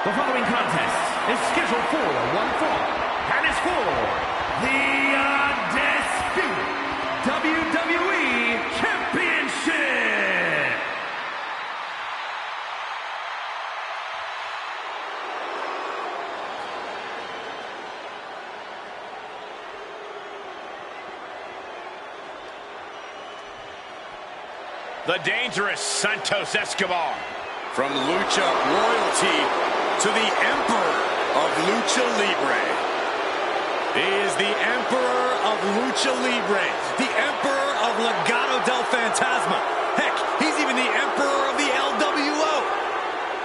The following contest is scheduled for one fall and is for the undisputed WWE Championship. The dangerous Santos Escobar. From Lucha Royalty to the Emperor of Lucha Libre. He is the Emperor of Lucha Libre, the Emperor of Legado del Fantasma. Heck, he's even the Emperor of the LWO.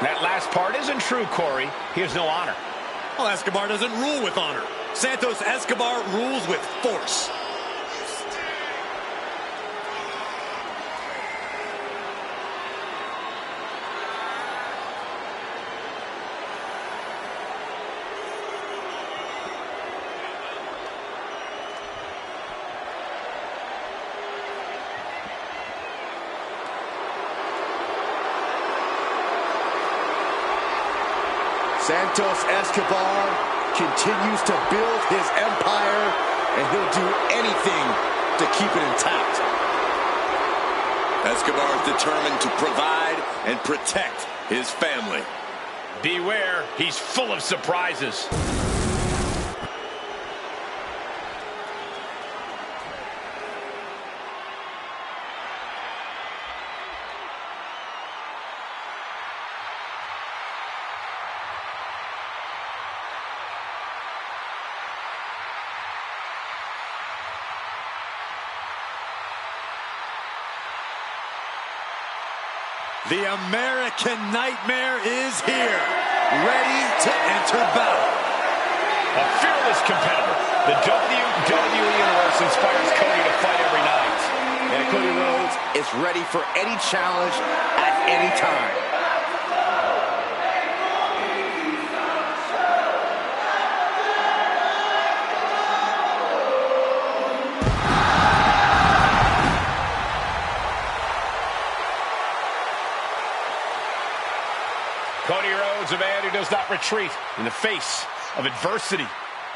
That last part isn't true, Corey. He has no honor. Well, Escobar doesn't rule with honor. Santos Escobar rules with force. Santos Escobar continues to build his empire, and he'll do anything to keep it intact. Escobar is determined to provide and protect his family. Beware, he's full of surprises. The American Nightmare is here, ready to enter battle. A fearless competitor. The WWE Universe inspires Cody to fight every night. And Cody Rhodes is ready for any challenge at any time. Cody Rhodes, a man who does not retreat in the face of adversity.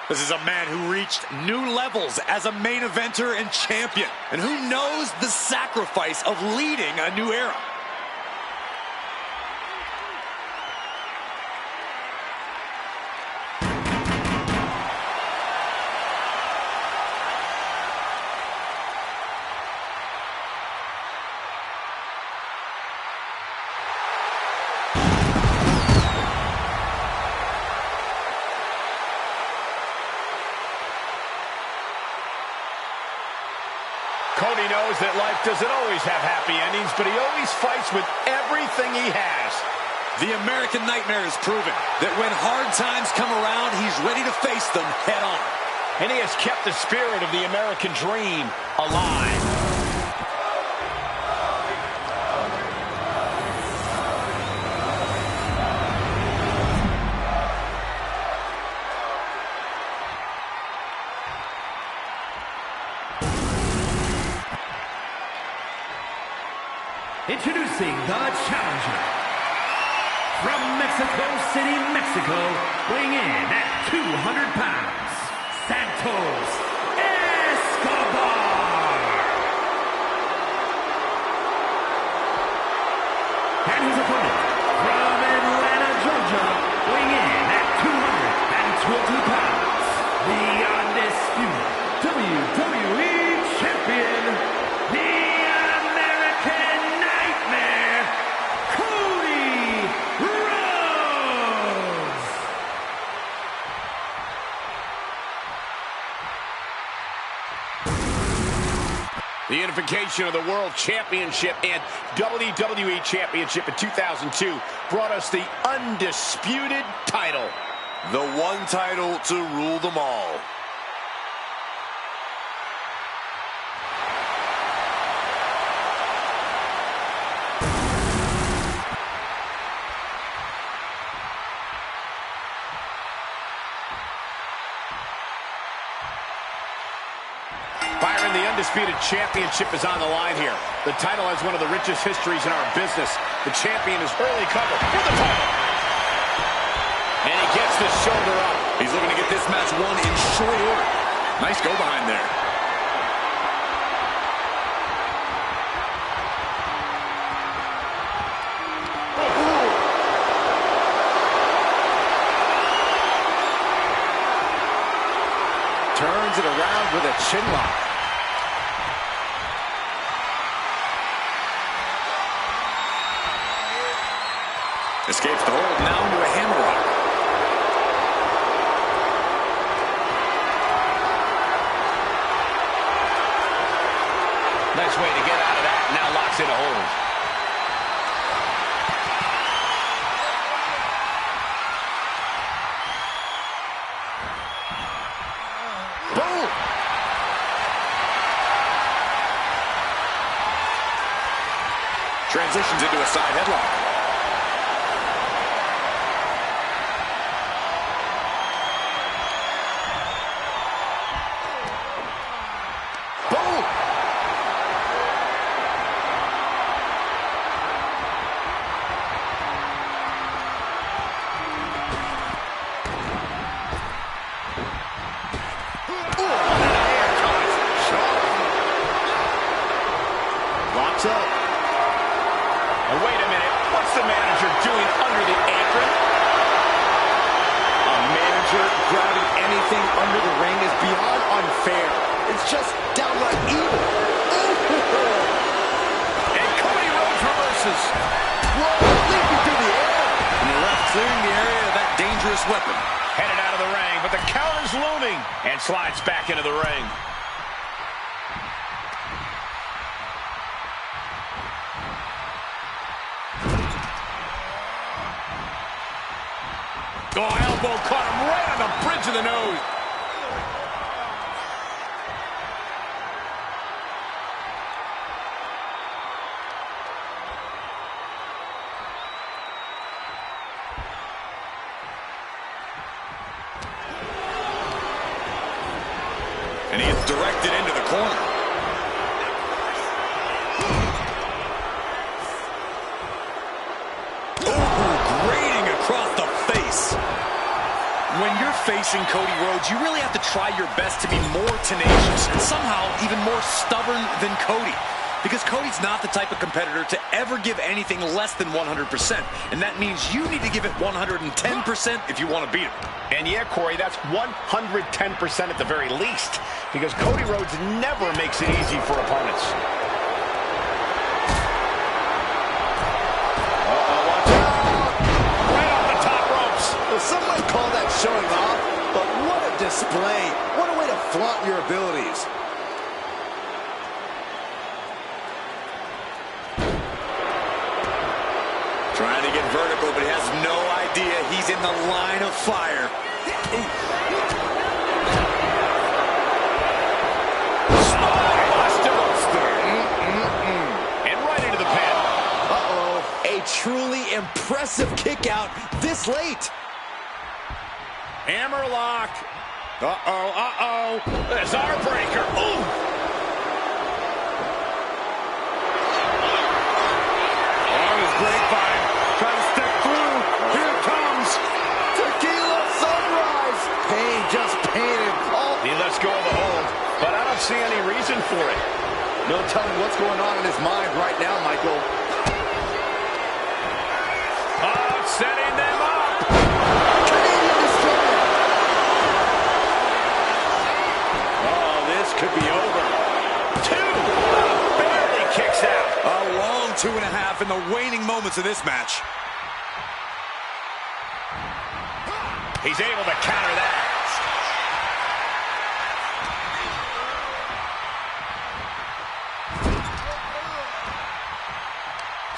This is a man who reached new levels as a main eventer and champion, and who knows the sacrifice of leading a new era. Cody knows that life doesn't always have happy endings, but he always fights with everything he has. The American Nightmare has proven that when hard times come around, he's ready to face them head on. And he has kept the spirit of the American dream alive. Introducing the challenger from Mexico City, Mexico, weighing in at 200 pounds, Santos Escobar. And his opponent from Atlanta, Georgia, weighing in at 220 pounds, the undisputed WWE Champion, the The unification of the World Championship and WWE Championship in 2002 brought us the undisputed title. The one title to rule them all. Byron, the undisputed championship is on the line here. The title has one of the richest histories in our business. The champion is early cover for the title. the shoulder up. He's looking to get this match won in short order. Nice go behind there. Turns it around with a chin lock. Escapes the hold, now into a hammerlock. Nice way to get out of that. Now locks in a hold. Boom! Transitions into a side headlock. Locks up. Oh, wait a minute. What's the manager doing under the apron? A manager grabbing anything under the ring is beyond unfair. It's just downright evil. And Cody Rhodes reverses. Whoa, leaping through the air. And the ref clearing the area of that dangerous weapon. Headed out of the ring, but the counter's looming. And slides back into the ring. Oh, elbow caught him right on the bridge of the nose. And he gets directed into the corner. Oh, grating across the face. When you're facing Cody Rhodes, you really have to try your best to be more tenacious and somehow even more stubborn than Cody. Because Cody's not the type of competitor to ever give anything less than 100%. And that means you need to give it 110% if you want to beat him. And yeah, Corey, that's 110% at the very least. Because Cody Rhodes never makes it easy for opponents. Watch out! Right off the top ropes. Well, some might call that showing off, but what a display. What a way to flaunt your abilities. Trying to get vertical, but he has no idea he's in the line of fire. And right into the pin. Uh-oh. A truly impressive kick out this late. Hammerlock. There's our breaker. Ooh. Grapevine, trying to step through. Here it comes. Tequila sunrise. Pain just painted. Oh, He lets go of the hold, but I don't see any reason for it. no telling what's going on in his mind right now, Michael. Oh, setting them up. Canadian destroyer. Oh, this could be over. Two. Barely kicks out. A long 2.5 in the waning moments of this match. He's able to counter that.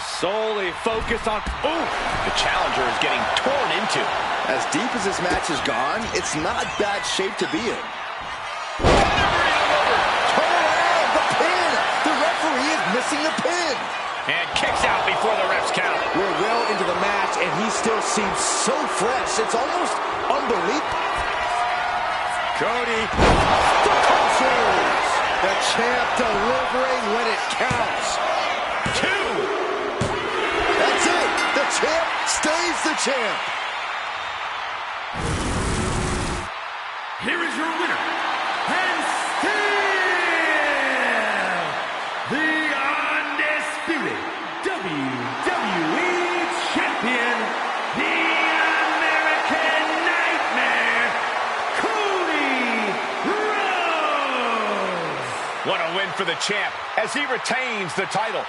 Solely focused on... Ooh! The challenger is getting torn into. As deep as this match has gone, it's not bad shape to be in. Turn around, the pin! The referee is missing the pin! And kicks out before the ref's count. We're well into the match, and he still seems so fresh. It's almost unbelievable. Cody. The crosses! The champ delivering when it counts. Two! That's it! The champ stays the champ! here is your winner, and still the undisputed WWE Champion, the American Nightmare, Cody Rhodes. What a win for the champ as he retains the title.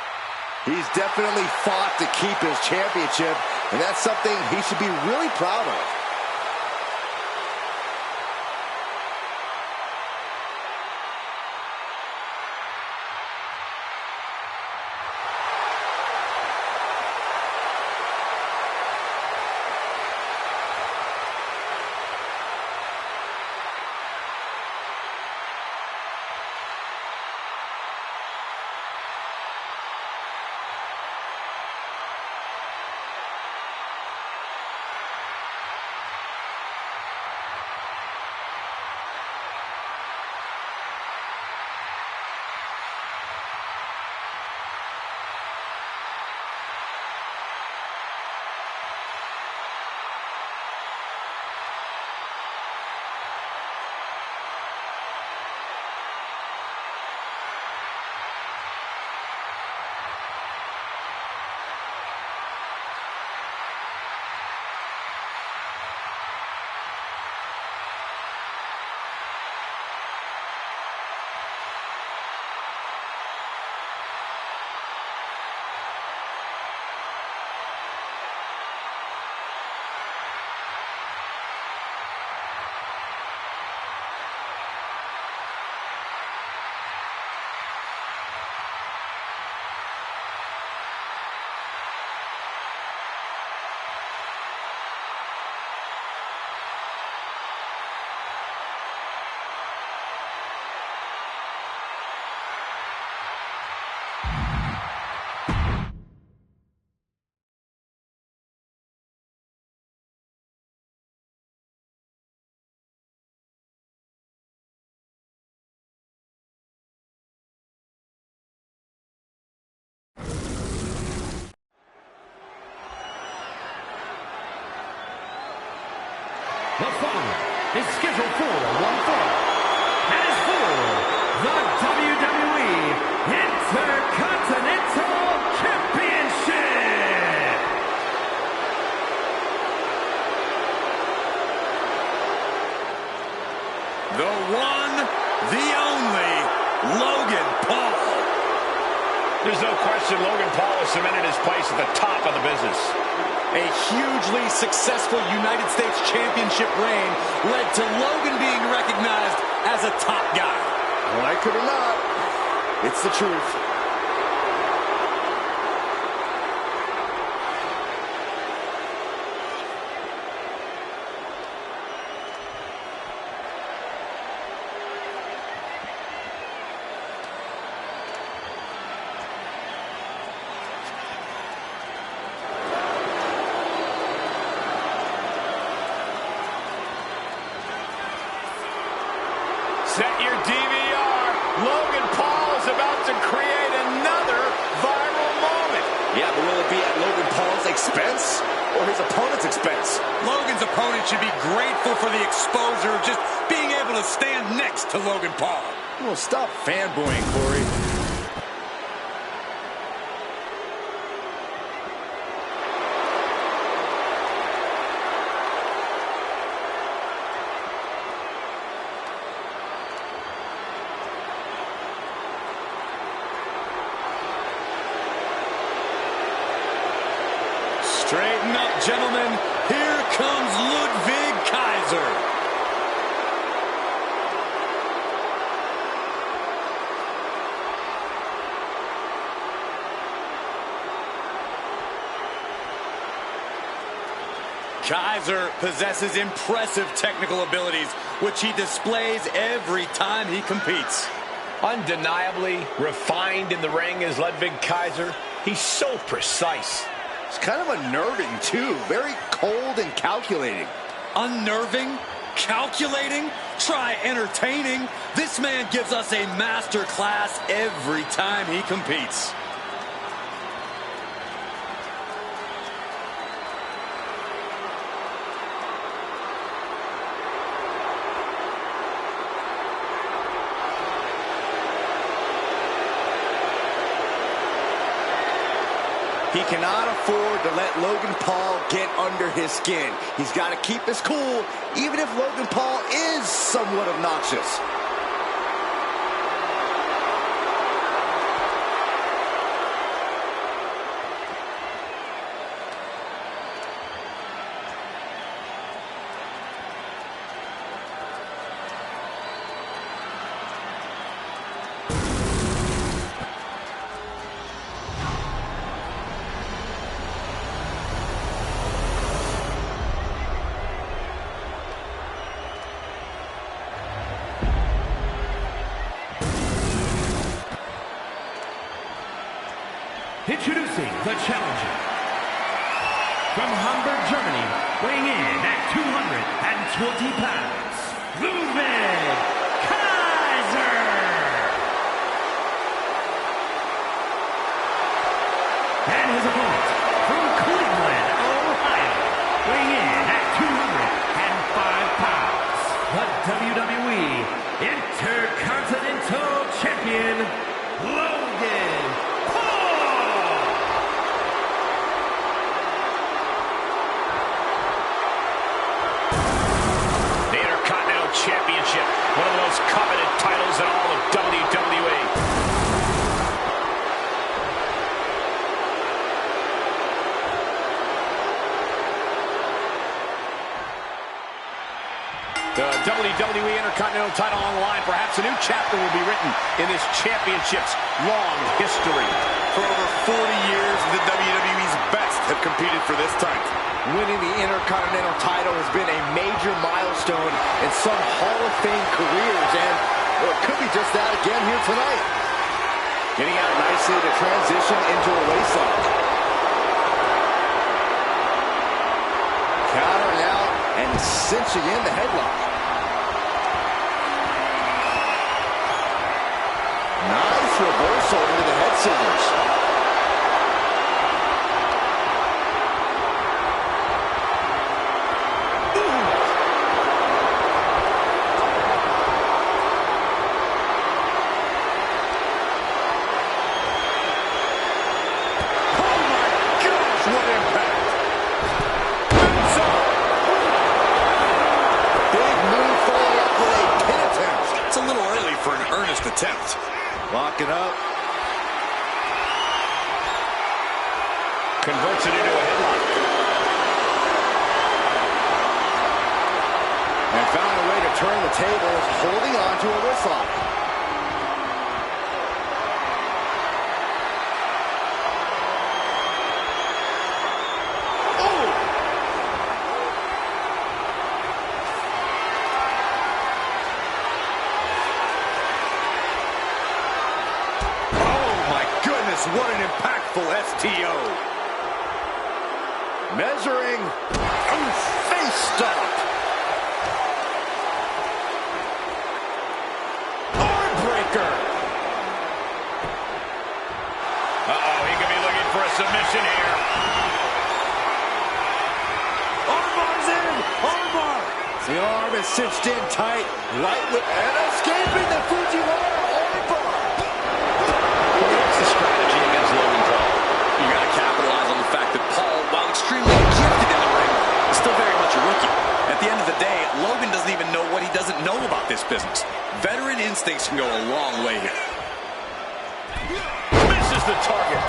He's definitely fought to keep his championship, and that's something he should be really proud of. The following is scheduled for one fall, and is for the WWE Intercontinental Championship. The one, the only, Logan Paul. There's no question Logan Paul has cemented his place at the top of the business. A hugely successful United States Championship reign led to Logan being recognized as a top guy. Like it or not, it's the truth. Set your DVR. Logan Paul is about to create another viral moment. Yeah, but will it be at Logan Paul's expense or his opponent's expense? Logan's opponent should be grateful for the exposure of just being able to stand next to Logan Paul. Well, stop fanboying, Corey. Straighten up, gentlemen. Here comes Ludwig Kaiser. Kaiser possesses impressive technical abilities, which he displays every time he competes. Undeniably refined in the ring is Ludwig Kaiser. He's so precise. It's kind of unnerving, too. Very cold and calculating. Unnerving? Calculating? Try entertaining. This man gives us a master class every time he competes. He cannot afford to let Logan Paul get under his skin. He's got to keep his cool, even if Logan Paul is somewhat obnoxious. Introducing the challenger. From Hamburg, Germany, weighing in at 220 pounds, Ludwig Kaiser. And his opponent, from Cleveland, Ohio, weighing in at 205 pounds, the WWE Intercontinental Champion, Logan Championship, one of the most coveted titles in all of WWE. The WWE Intercontinental title on the line. Perhaps a new chapter will be written in this championship's long history. For over 40 years, the WWE's best have competed for this title. Winning the Intercontinental title has been a major milestone in some Hall of Fame careers, and well, it could be just that again here tonight. Getting out nicely to transition into a waistlock. Countering out and cinching in the headlock. Nice reversal into the head scissors. Attempt. Lock it up. Converts it into a headlock. And found a way to turn the tables, holding on to a wristlock. What an impactful STO. Measuring. Face stop. Arm breaker. Uh-oh, he could be looking for a submission here. Armbar's in. Armbar. The arm is cinched in tight. Right with and escaping the Fujiwara armbar. What's the strategy against Logan Paul? You got to capitalize on the fact that Paul, while extremely gifted in the ring, is still very much a rookie. At the end of the day, Logan doesn't even know what he doesn't know about this business. Veteran instincts can go a long way here. Misses the target.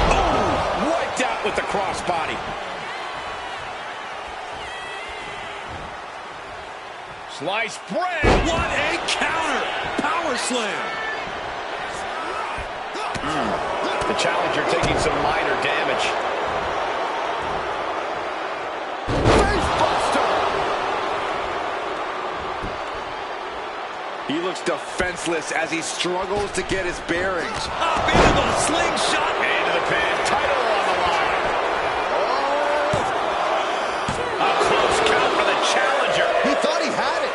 Oh, wiped out with the crossbody. Sliced bread. What a counter! Power slam! The challenger taking some minor damage. Face buster. He looks defenseless as he struggles to get his bearings. Up into the slingshot! Into the pin. Title on the line. A close count for the challenger. He thought he had it.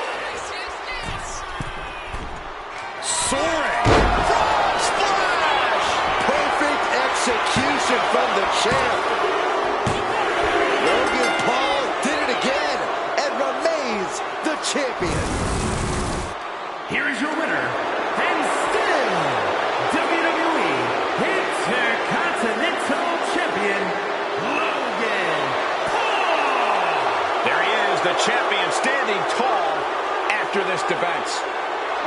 Soaring! Frog splash! Perfect execution from the champ. Logan Paul did it again and remains the champion. Here is your winner, and the champion standing tall after this defense.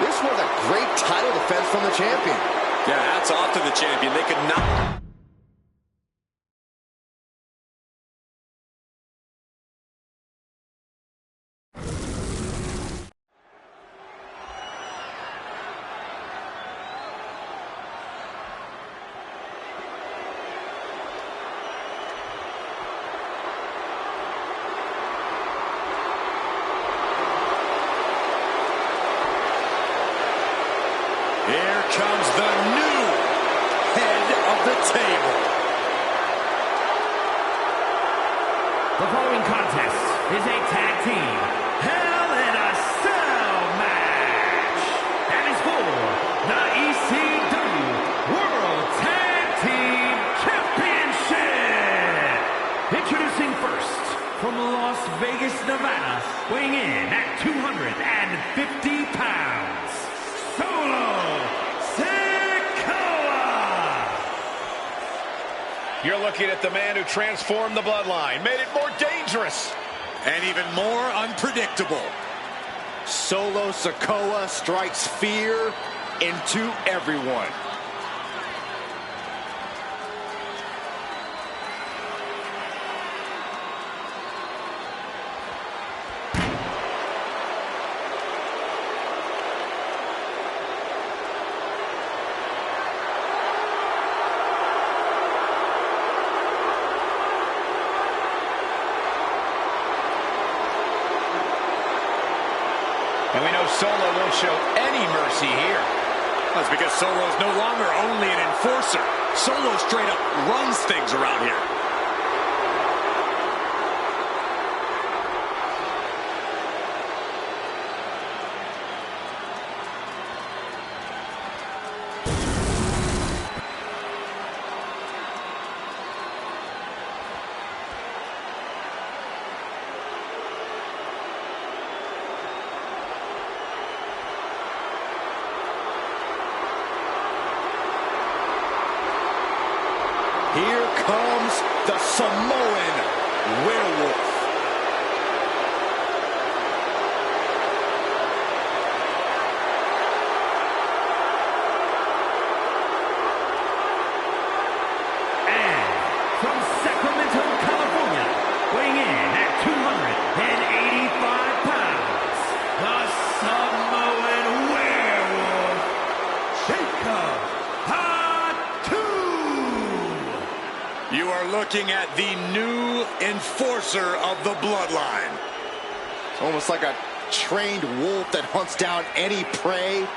This was a great title defense from the champion. Yeah, hats off to the champion. They could not... Here comes the new head of the table. The following contest is a tag team Hell in a Cell match. And is for the ECW World Tag Team Championship. Introducing first, from Las Vegas, Nevada, weighing in at 250 pounds, Solo You're looking at the man who transformed the bloodline, made it more dangerous. And even more unpredictable. Solo Sikoa strikes fear into everyone. And we know Solo won't show any mercy here. That's because Solo is no longer only an enforcer. Solo straight up runs things around here. Here comes the Samoan Werewolf. And from Sacramento, California, weighing in at 285 pounds, the Samoan Werewolf, Jacob. You are looking at the new enforcer of the bloodline. Almost like a trained wolf that hunts down any prey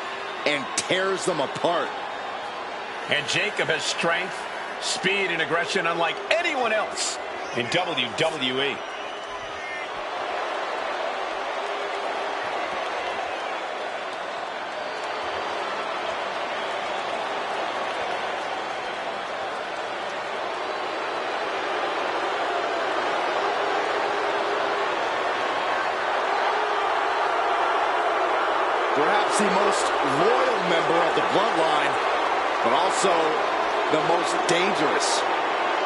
and tears them apart. And Jacob has strength, speed, and aggression unlike anyone else in WWE. Perhaps the most loyal member of the bloodline, but also the most dangerous.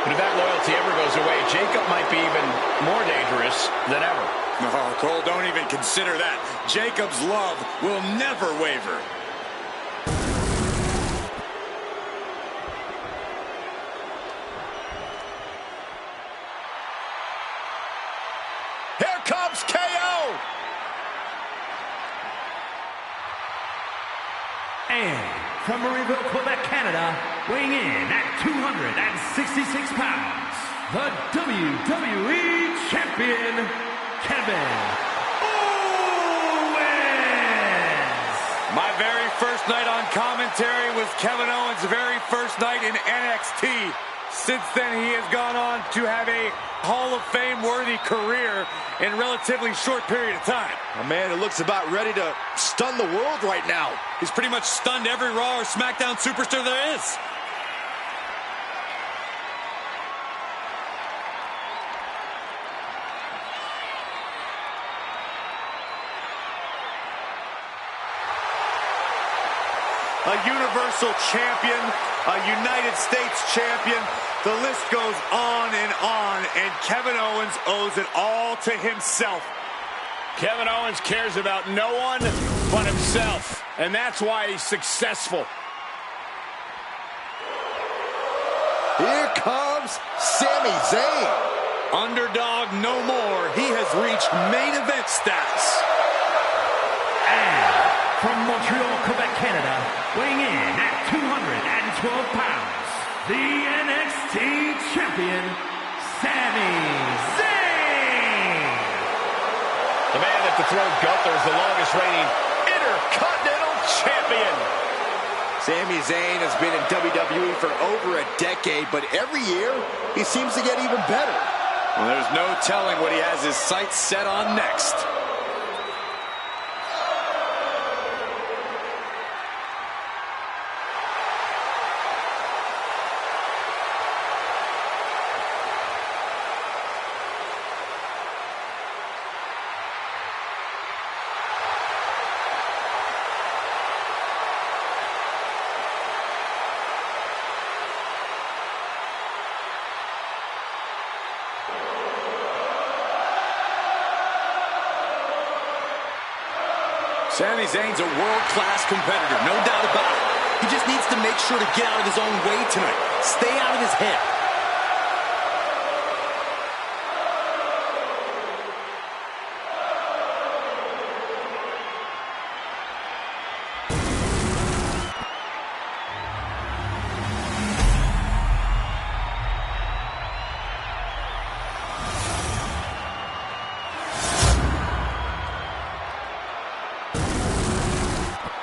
But if that loyalty ever goes away, Jacob might be even more dangerous than ever. Oh, Cole, don't even consider that. Jacob's love will never waver. Here comes KO! And from Marieville, Quebec, Canada, weighing in at 266 pounds, the WWE Champion, Kevin Owens! My very first night on commentary was Kevin Owens' very first night in NXT. Since then, he has gone on to have a Hall of Fame-worthy career in a relatively short period of time. A man who looks about ready to stun the world right now. He's pretty much stunned every Raw or SmackDown superstar there is. A Universal Champion, a United States Champion. The list goes on, and Kevin Owens owes it all to himself. Kevin Owens cares about no one but himself, and that's why he's successful. Here comes Sami Zayn. Underdog no more. He has reached main event status. And from Montreal, Quebec, Canada, weighing in at 212 pounds, the NXT champion, Sami Zayn. The man at the throat Gunther is the longest reigning Intercontinental Champion. Sami Zayn has been in WWE for over a decade, but every year he seems to get even better. Well, there's no telling what he has his sights set on next. Sami Zayn's a world-class competitor, no doubt about it. He just needs to make sure to get out of his own way tonight. Stay out of his head.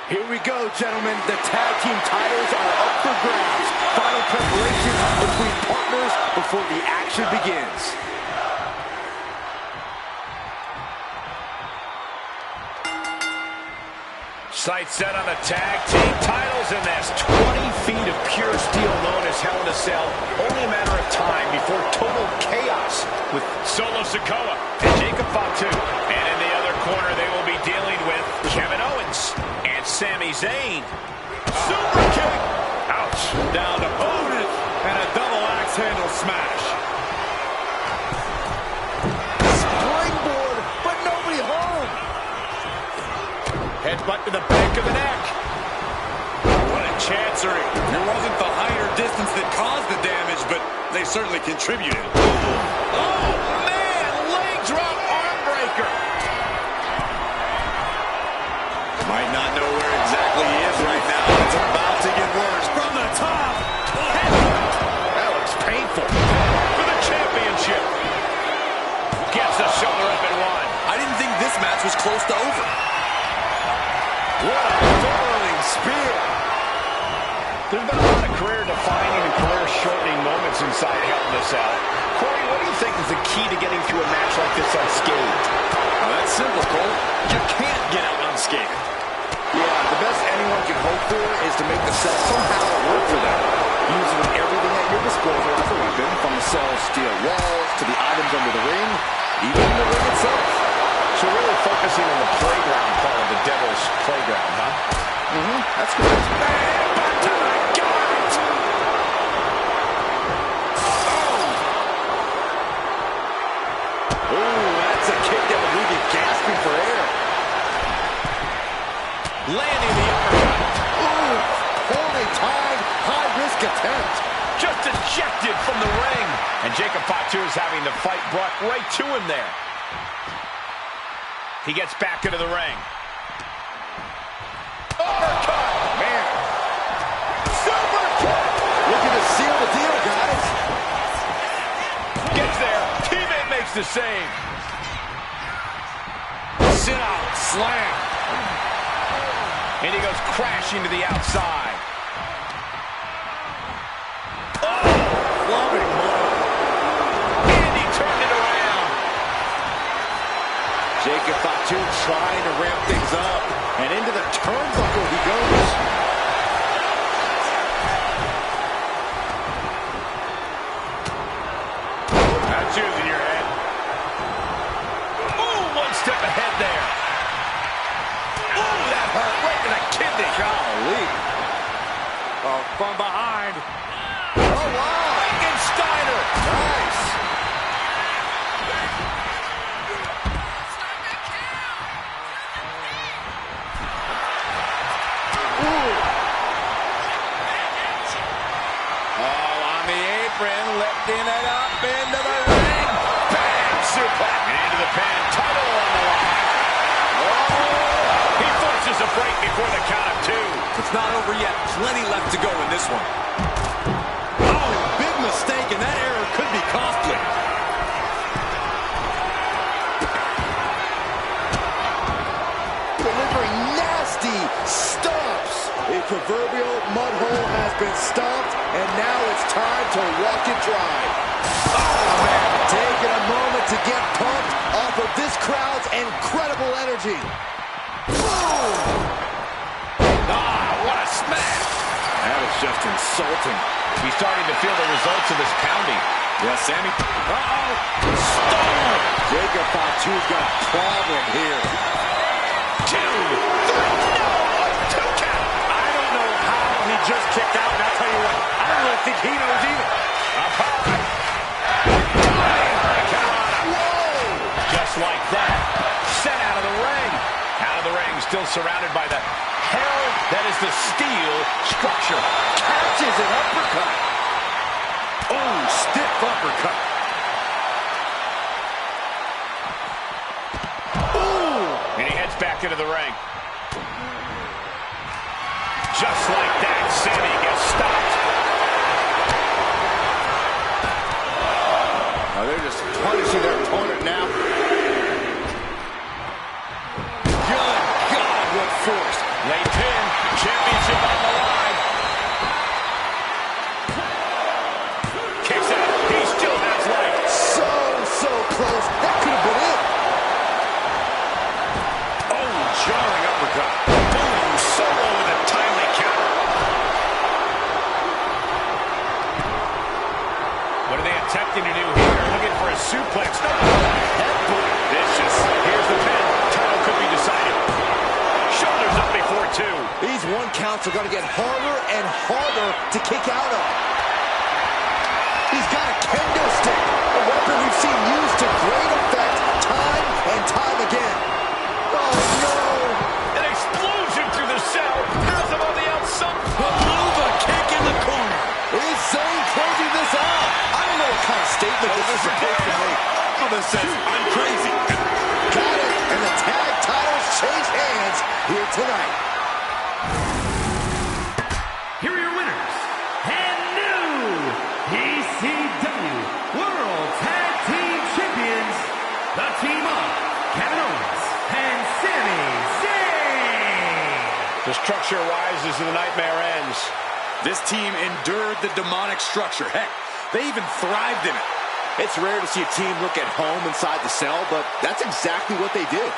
Here we go, gentlemen. The tag team titles are up for grabs. Final preparations between partners before the action begins. Sights set on the tag team titles in this. 20 feet of pure steel known as Hell in a Cell. Only a matter of time before total chaos with Solo Sikoa and Jacob Fatu. And in the other corner, they will be dealing with Kevin Owens and Sami Zayn. Super kick. Ouch. Down to opponent and a double axe handle smash. Springboard, but nobody home. Headbutt to the back of the neck. What a chancery. It wasn't the height or distance that caused the damage, but they certainly contributed. Oh, man. Leg drop arm breaker. Might not know where exactly he is right now. It's about to get worse. From the top. That looks painful. For the championship. Gets the shoulder up and one. I didn't think this match was close to over. What a whirling spear. There's been a lot of career-defining and career-shortening moments inside Hell in a Cell. Corey, what do you think is the key to getting through a match like this unscathed? Well, that's simple, Cole. You can't get out unscathed. Yeah, the best anyone can hope for is to make the cell somehow work for them. Using everything at your disposal as a weapon, from the cell's steel walls to the items under the ring, even the ring itself. So really focusing on the playground part of the Devil's Playground, huh? That's correct. Ooh, that's a kick that would leave you gasping for air. Landing the uppercut. Ooh, poorly timed, high-risk attempt. Just ejected from the ring. And Jacob Fatu is having the fight brought right to him there. He gets back into the ring. Uppercut. Man. Super kick. Looking to seal the deal, guys. Gets there. Teammate makes the save. Sit out, slam. And he goes crashing to the outside. Loving blow. And he turned it around. Jacob Fatu trying to ramp things up. And into the turnbuckle he goes. That's using your head. Ooh, one step ahead there. Ooh, that hurt right in the kidney. Golly. Oh, from behind. Oh, wow. Frankensteiner. Nice. Picking it up into the ring. Bam! Suplex. Into the pin. Title on the line. Oh! He forces a break before the count of 2. It's not over yet. Plenty left to go in this one. Oh, big mistake, and that error could be costly. Delivering nasty stomps. A proverbial mud hole has been stomped, and now it's time to walk it dry. Oh, man. Taking a moment to get pumped off of this crowd's incredible energy. Boom! Ah, what a smash! That is just insulting. He's starting to feel the results of his pounding. Yeah, Sammy. Uh-oh. Stone. Jacob Fatu's got a problem here. 2, 3, no! A 2 count! I don't know how he just kicked out, and I'll tell you what, I don't really think he knows either. Up high. Whoa! Just like that. Sent out of the ring. Out of the ring, still surrounded by the hell that is the steel structure. Catches an uppercut. Oh, stiff uppercut. And he heads back into the ring. Just like that, Sammy gets stopped. Oh, they're just punishing their opponent now. Good God, what force. Late pin, championship on the line. Kicks out, he still has life. So close. That could have been it. Oh, jarring uppercut. Boom, solo with a timely counter. What are they attempting to do here? Looking for a suplex. No, headbutt. Vicious. Here's the pin. Title could be decided. Shoulders up before 2. These 1 counts are going to get harder and harder to kick out of. He's got a kendo stick, a weapon we've seen used to great effect time and time again. Oh, no. An explosion through the cell. Has him on the outside. Maluva kick in the corner. Is Zayn closing this out? I don't know what kind of statement this is supposed to make. Maluva says, I'm crazy. Got it, and the tag titles change hands here tonight. Here are your winners, and new ECW World Tag Team Champions, the team of Kevin Owens and Sami Zayn. The structure rises and the nightmare ends. This team endured the demonic structure. Heck, they even thrived in it. It's rare to see a team look at home inside the cell, but that's exactly what they did.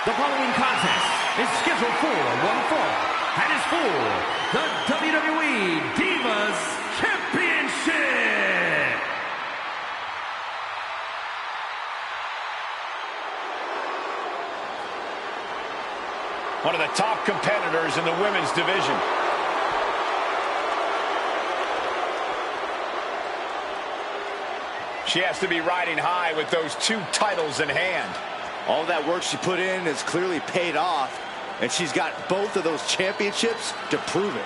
The following contest is scheduled for one fall and is for the WWE Divas Championship. One of the top competitors in the women's division. She has to be riding high with those 2 titles in hand. All that work she put in has clearly paid off, and she's got both of those championships to prove it.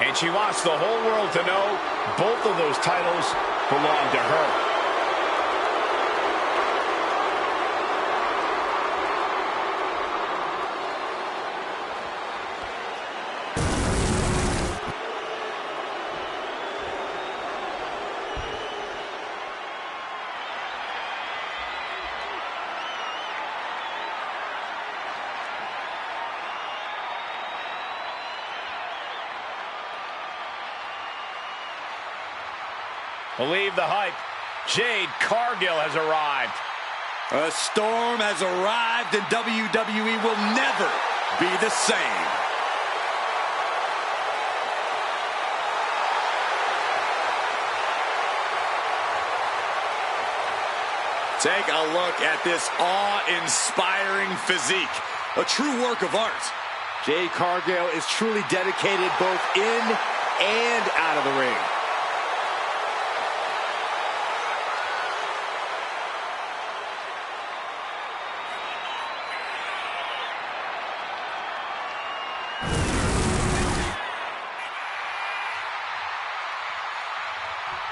And she wants the whole world to know both of those titles belong to her. Believe the hype. Jade Cargill has arrived. A storm has arrived and WWE will never be the same. Take a look at this awe-inspiring physique. A true work of art. Jade Cargill is truly dedicated both in and out of the ring.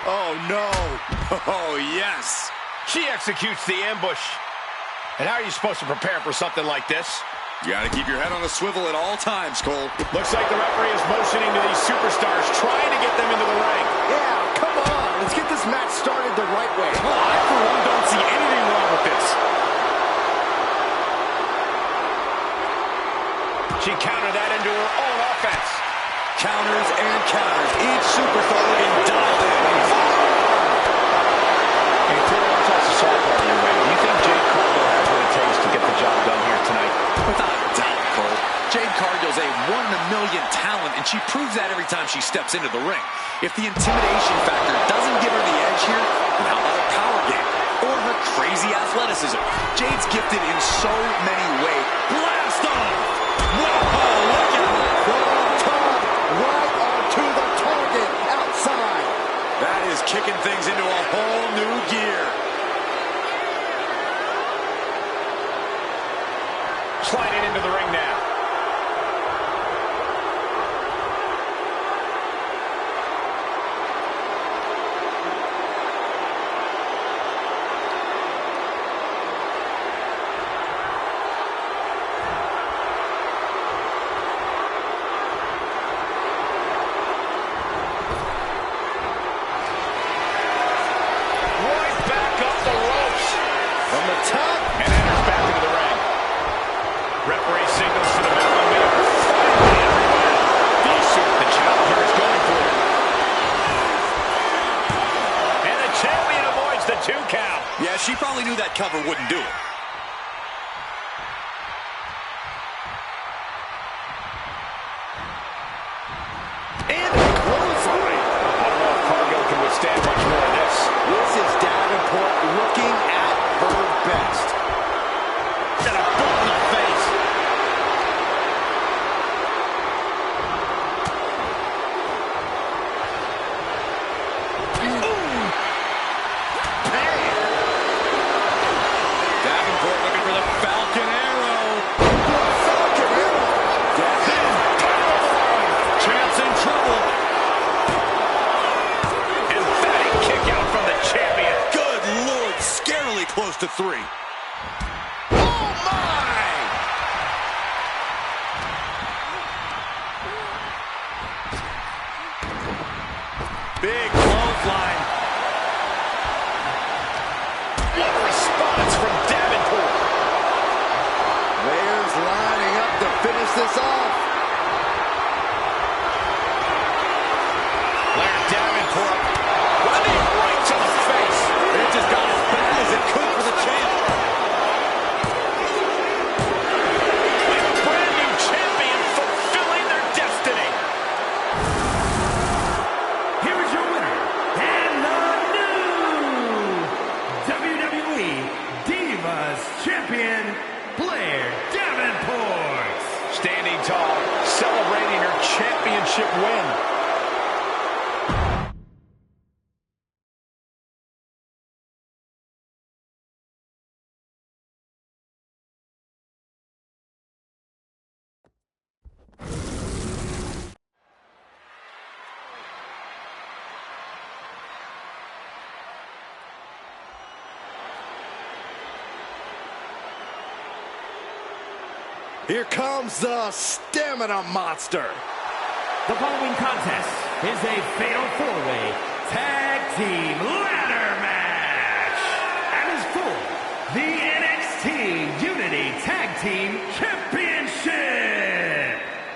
Oh, no. Oh, yes. She executes the ambush. And how are you supposed to prepare for something like this? You got to keep your head on a swivel at all times, Cole. Looks like the referee is motioning to these superstars, trying to get them into the ring. Yeah, come on. Let's get this match started the right way. Oh, I, for one, don't see anything wrong with this. She countered that into her own offense. Counters and counters. Each superstar looking dialed in. Hey, Cole, let's toss the softball your way. Do you think Jade Cargill has what it takes to get the job done here tonight? Without a doubt, Cole. Jade Cargill's a one-in-a-million talent, and she proves that every time she steps into the ring. If the intimidation factor doesn't give her the edge here, then how about her power game? Or her crazy athleticism? Jade's gifted in so many ways. Blast off! Whoa, look at that! Right onto the target outside. That is kicking things into a whole new gear. Sliding into the ring now. Referee signals to the middle of the finally everywhere. The challenger is going for it. And the champion avoids the 2 count. Yeah, she probably knew that cover wouldn't do it. And a clothesline. I don't know if Cargill can withstand much more of this. This is Davenport looking at her best. And a boot in the face. Davenport looking for the Falcon Arrow. Falcon Arrow. Champ's in trouble. Emphatic kick out from the champion. Good Lord, scarily close to 3. Big clothesline. What a response from Davenport. Players lining up to finish this off. Blair Davenport running right to the face. It just got as bad as it could for the champ. And a brand new champion fulfilling their destiny. Here is your winner, and the new WWE Divas Champion, Blair Davenport. Standing tall, celebrating her championship win. Here comes the stamina monster. The following contest is a fatal four-way tag team ladder match and is for the NXT Unity Tag Team Championship.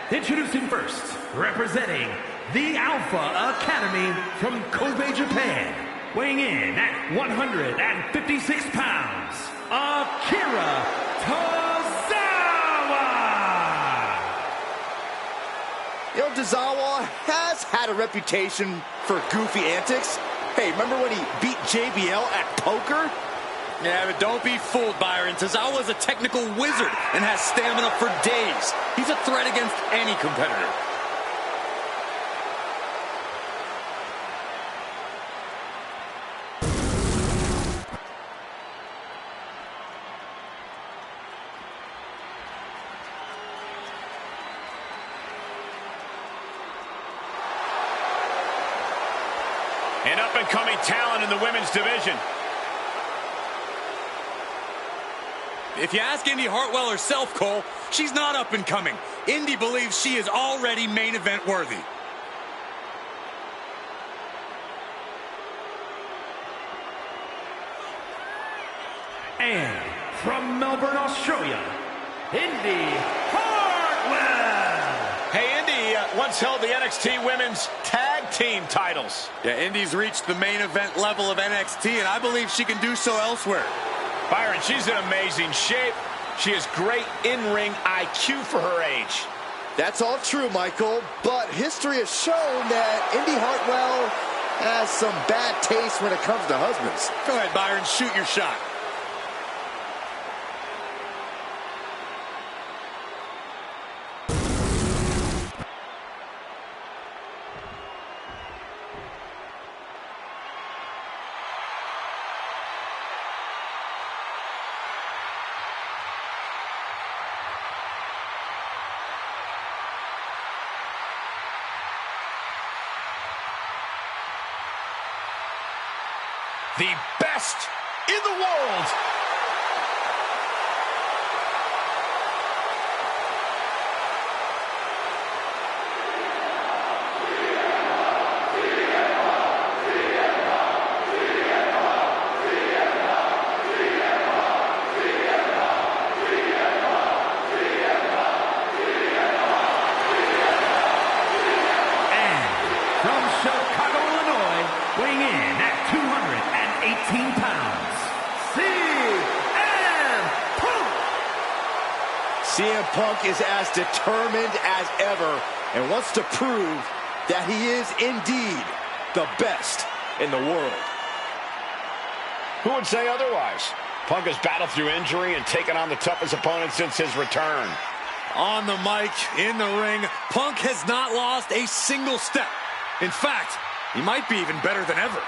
Introducing first, representing the Alpha Academy from Kobe, Japan, weighing in at 156 pounds, Akira Tozawa has had a reputation for goofy antics. Hey, remember when he beat JBL at poker? Yeah, but don't be fooled, Byron. Tozawa's a technical wizard and has stamina for days. He's a threat against any competitor. An up-and-coming talent in the women's division. If you ask Indy Hartwell herself, Cole, she's not up-and-coming. Indy believes she is already main event worthy. And from Melbourne, Australia, Indy Hartwell. Hey, Indy once held the NXT Women's Tag Team titles. Yeah, Indy's reached the main event level of NXT, and I believe she can do so elsewhere. Byron, she's in amazing shape. She has great in-ring IQ for her age. That's all true, Michael, but history has shown that Indy Hartwell has some bad taste when it comes to husbands. Go ahead, Byron, shoot your shot. The best in the world. And from Chicago, Illinois, weighing in at 218 pounds, CM Punk. CM Punk is as determined as ever and wants to prove that he is indeed the best in the world. Who would say otherwise? Punk has battled through injury and taken on the toughest opponent since his return. On the mic, in the ring, Punk has not lost a single step. In fact, he might be even better than ever.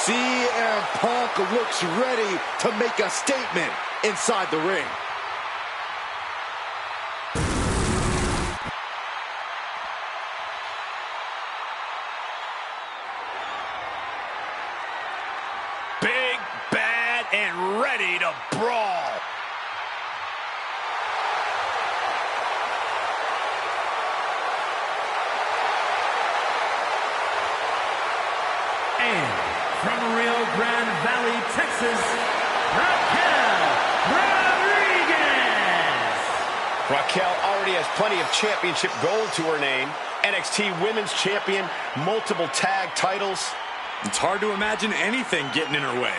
CM Punk looks ready to make a statement inside the ring. Big, bad, and ready to brawl. And from Rio Grande Valley, Texas, Raquel Rodriguez. Raquel already has plenty of championship gold to her name. NXT Women's Champion, multiple tag titles. It's hard to imagine anything getting in her way.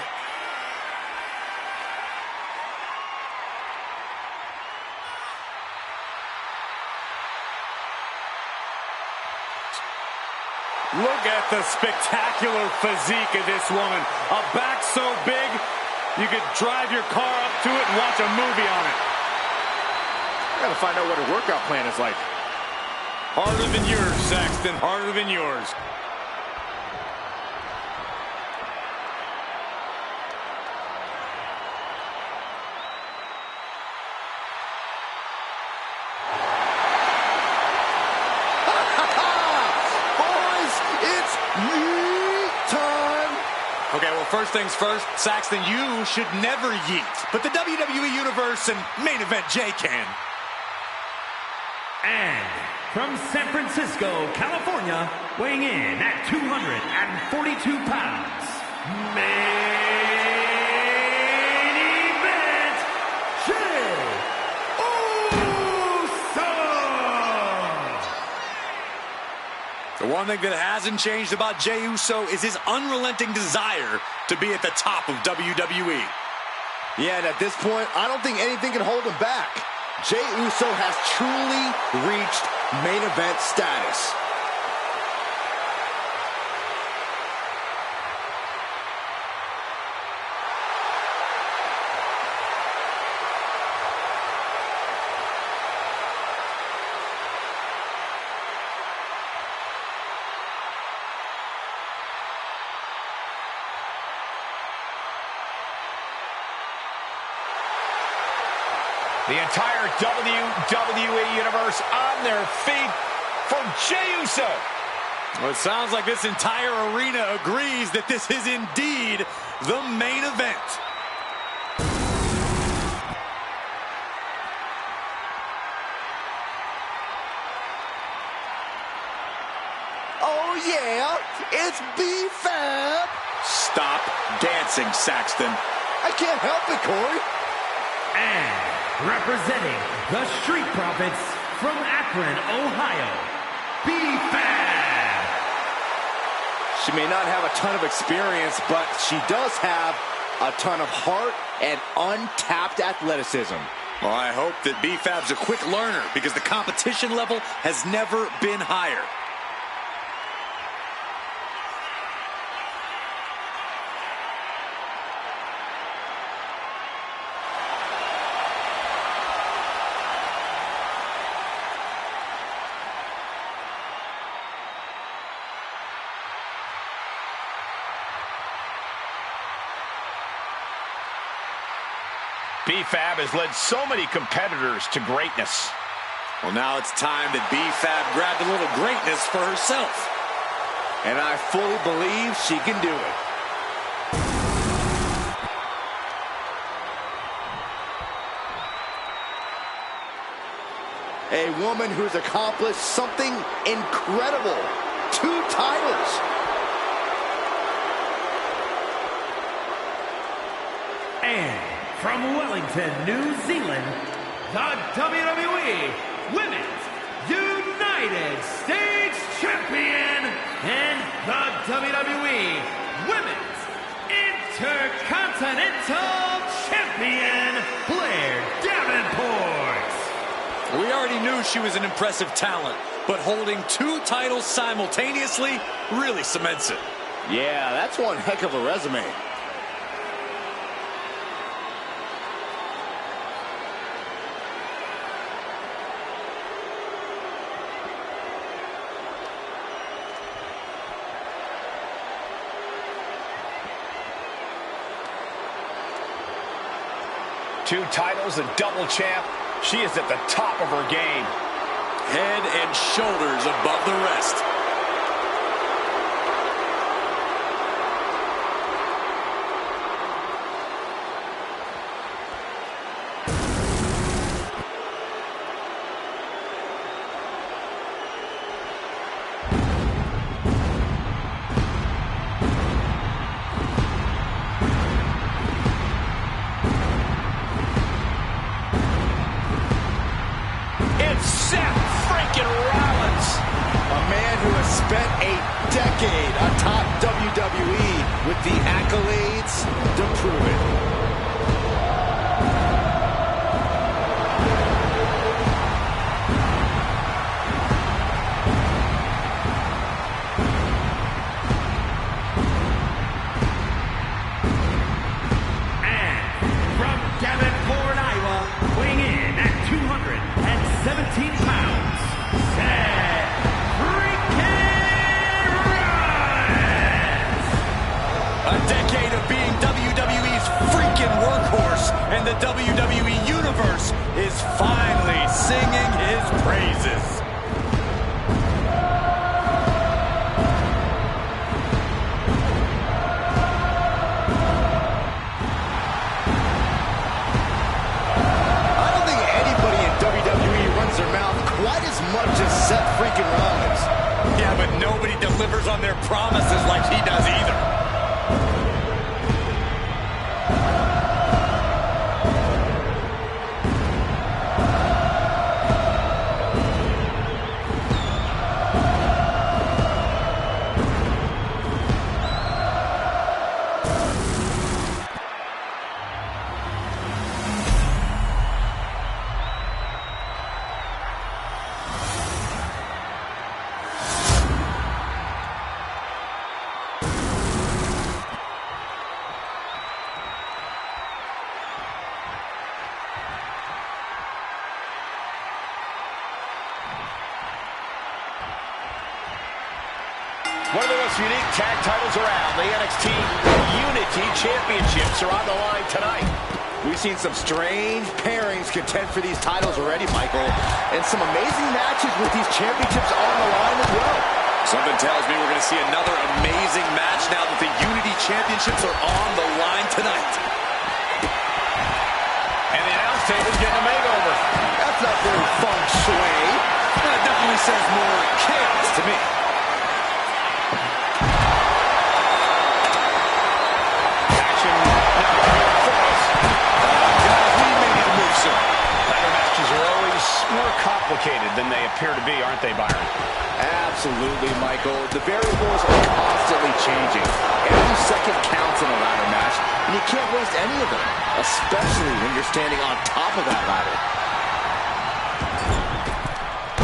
Look at the spectacular physique of this woman. A back so big, you could drive your car up to it and watch a movie on it. Gotta find out what her workout plan is like. Harder than yours, Saxton. Harder than yours. first things first, Saxton, you should never yeet. But the WWE Universe and main event Jay can. And from San Francisco, California, weighing in at 242 pounds, main event, Jay Uso! The one thing that hasn't changed about Jey Uso is his unrelenting desire to be at the top of WWE. Yeah, and at this point, I don't think anything can hold him back. Jey Uso has truly reached main event status. The entire WWE Universe on their feet for Jey Uso. Well, it sounds like this entire arena agrees that this is indeed the main event. Oh yeah, it's B-Fab. Stop dancing, Saxton. I can't help it, Corey. And representing the Street Profits from Akron, Ohio, B-Fab. She may not have a ton of experience, but she does have a ton of heart and untapped athleticism. Well, I hope that B-Fab's a quick learner because the competition level has never been higher. B-Fab has led so many competitors to greatness. Well, now it's time that B-Fab grabbed a little greatness for herself. And I fully believe she can do it. A woman who's accomplished something incredible. 2 titles. And from Wellington, New Zealand, the WWE Women's United States Champion and the WWE Women's Intercontinental Champion, Blair Davenport. We already knew she was an impressive talent, but holding 2 titles simultaneously really cements it. Yeah, that's one heck of a resume. Two titles, a double champ. She is at the top of her game. Head and shoulders above the rest. Spent a decade atop WWE with the accolades to prove it. And from Davenport, Iowa, weighing in at 217 pounds, a decade of being WWE's freaking workhorse, and the WWE Universe is finally singing his praises. nobody delivers on their promises like he does either. One of the most unique tag titles around, the NXT Unity Championships are on the line tonight. We've seen some strange pairings contend for these titles already, Michael, and some amazing matches with these championships on the line as well. Something tells me we're going to see another amazing match now that the Unity Championships are on the line tonight. And the announce table's getting a makeover. That's not very feng shui. That definitely says more chaos to me. More complicated than they appear to be, aren't they, Byron? Absolutely, Michael. The variables are constantly changing. Every second counts in a ladder match, and you can't waste any of them, especially when you're standing on top of that ladder.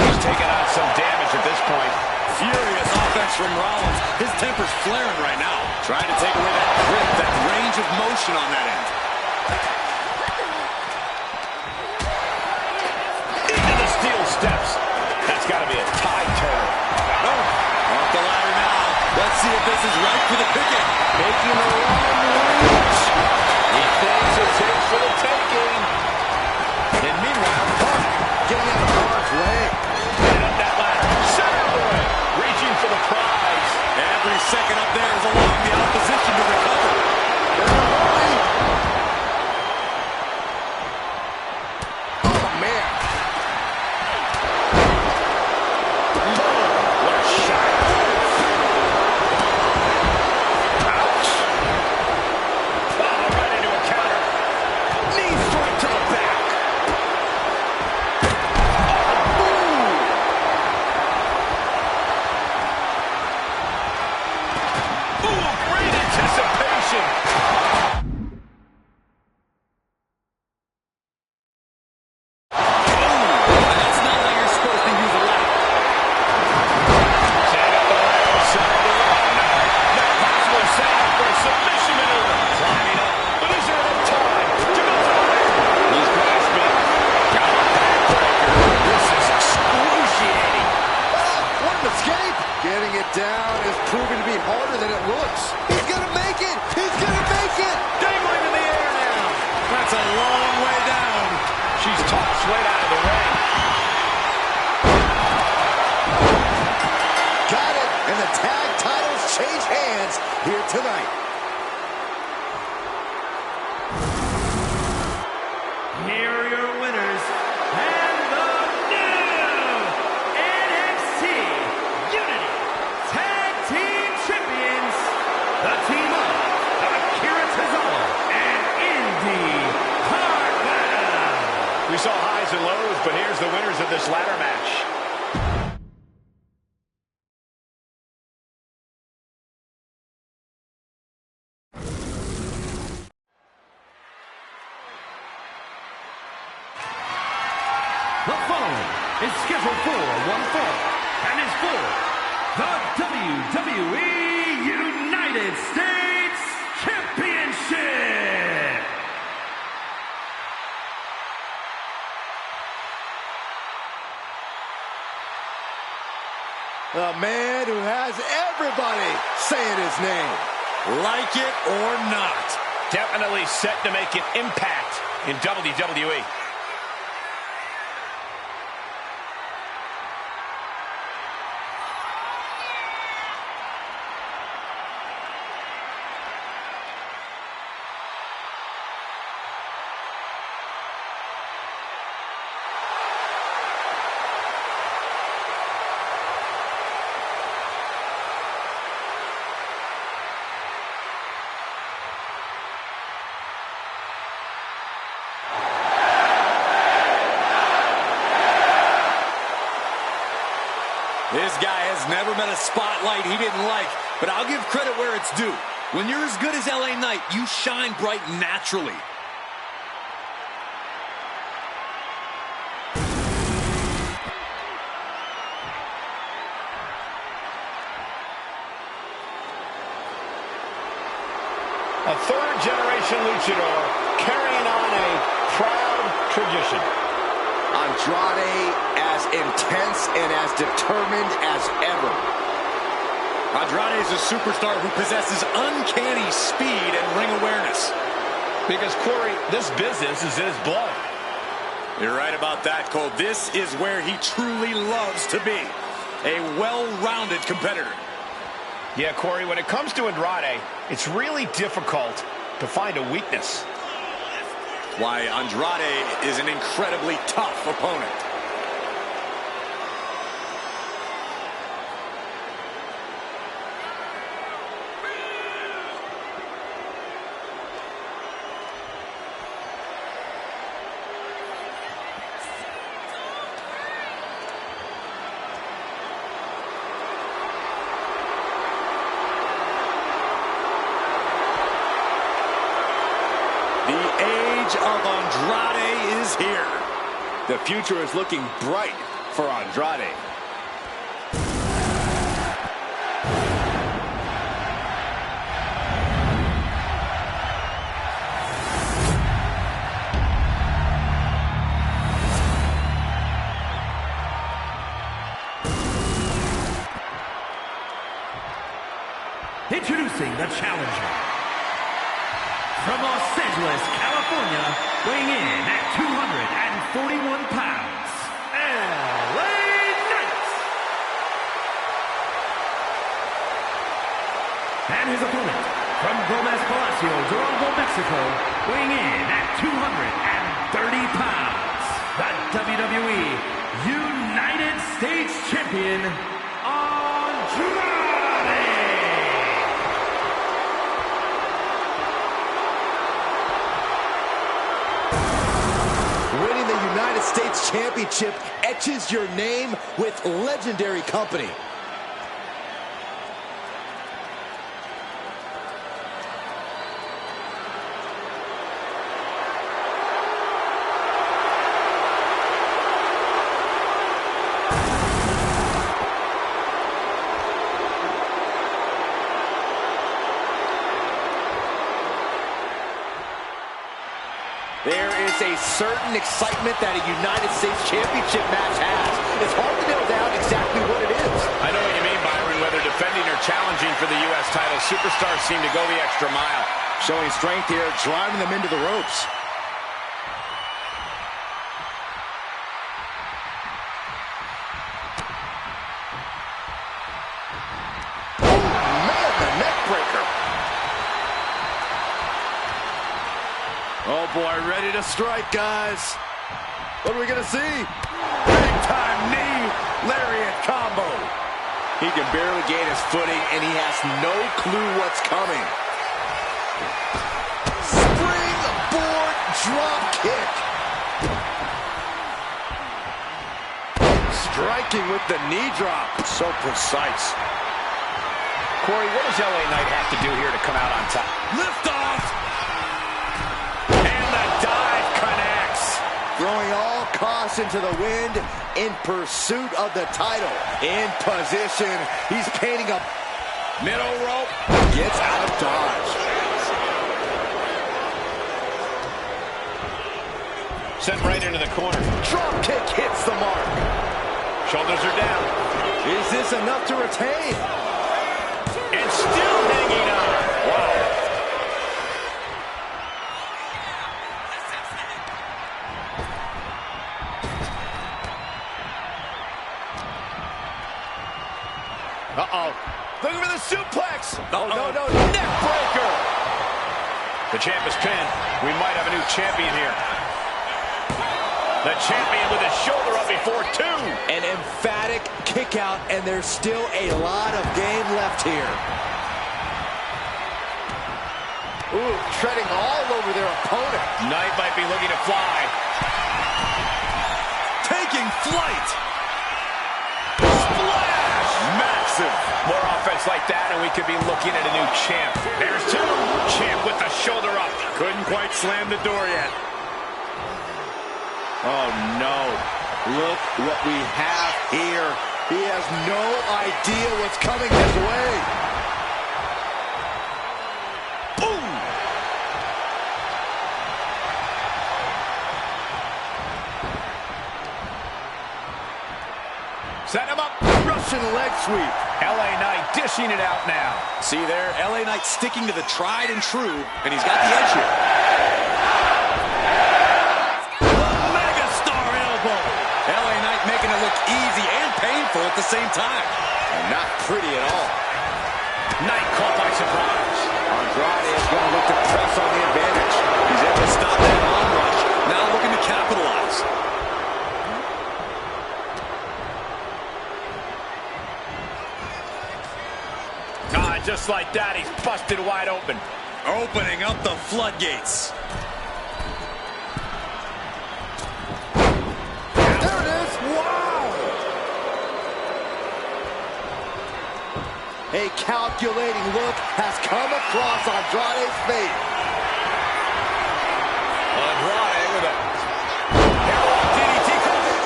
He's taking on some damage at this point. Furious offense from Rollins. His temper's flaring right now. Trying to take away that grip, that range of motion on that end. Steps. That's got to be a tie turn. Off the ladder now. Let's see if this is right for the picking. Making a long reach. He thinks it's his for the taking. And meanwhile, getting out of harm's way. Getting up that ladder. Center of the ring. Reaching for the prize. Every second up there is allowing the opposition to recover. Oh, man. Getting it down is proving to be harder than it looks. He's going to make it! He's going to make it! Dangling in the air now. That's a long way down. She's tossed right out of the ring. Got it! And the tag titles change hands here tonight. Here are your winners, and the new NXT Unity Tag Team Champions, the team of Akira Tozawa and Indy Hartwell. We saw highs and lows, but here's the winners of this ladder match. The following is scheduled for one fall and is for the WWE United States Championship. The man who has everybody saying his name. Like it or not. Definitely set to make an impact in WWE. never met a spotlight he didn't like, but I'll give credit where it's due. When you're as good as LA Knight, you shine bright naturally. A third-generation luchador carrying on a proud tradition. Andrade as intense and as determined as ever. Andrade is a superstar who possesses uncanny speed and ring awareness. Because, Corey, this business is in his blood. You're right about that, Cole. This is where he truly loves to be. A well-rounded competitor. Yeah, Corey, when it comes to Andrade, it's really difficult to find a weakness. Why, Andrade is an incredibly tough opponent. The age of Andrade is here. The future is looking bright for Andrade. Introducing the challenger. From Los Angeles, California, weighing in at 241 pounds, LA Knight. And his opponent, from Gomez Palacio, Durango, Mexico, weighing in at 230 pounds, the WWE United States Champion, Andrade. Winning the United States Championship etches your name with legendary company. There is a certain excitement that a United States Championship match has. It's hard to nail down exactly what it is. I know what you mean, Byron. Whether defending or challenging for the U.S. title, superstars seem to go the extra mile. Showing strength here, driving them into the ropes. Oh, man, the neck breaker. Oh, boy, ready to strike, guys. What are we going to see? Big-time knee lariat combo. He can barely gain his footing, and he has no clue what's coming. Springboard drop kick. Striking with the knee drop. So precise. Corey, what does LA Knight have to do here to come out on top? Lift off. And the dive connects. Throwing all caution to the wind in pursuit of the title. In position. He's painting a Middle rope. gets out of dodge. Sent right into the corner. Drop kick hits the mark. Shoulders are down. Is this enough to retain? And still hanging on. Wow. Uh-oh. Looking for the suplex. Oh, no, neck breaker. The champ is pinned. We might have a new champion here. The champion with his shoulder up before two. An emphatic kick out, and there's still a lot of game left here. Ooh, treading all over their opponent. Knight might be looking to fly. Taking flight. Splash. Match More offense like that, and we could be looking at a new champ. There's two. Champ with the shoulder up. Couldn't quite slam the door yet. Oh, no. Look what we have here. He has no idea what's coming his way. Boom! Set him up. Russian leg sweep. LA Knight dishing it out now. See there, LA Knight sticking to the tried and true, and he's got the edge here. Mega star elbow. LA Knight making it look easy and painful at the same time. And not pretty at all. Knight caught by surprise. Andrade is going to look to press on the advantage. He's able to stop that onrush. Now looking to capitalize. Just like that, he's busted wide open. Opening up the floodgates. There it is. Wow. A calculating look has come across Andrade's face. Andrade with a hairlock DDT.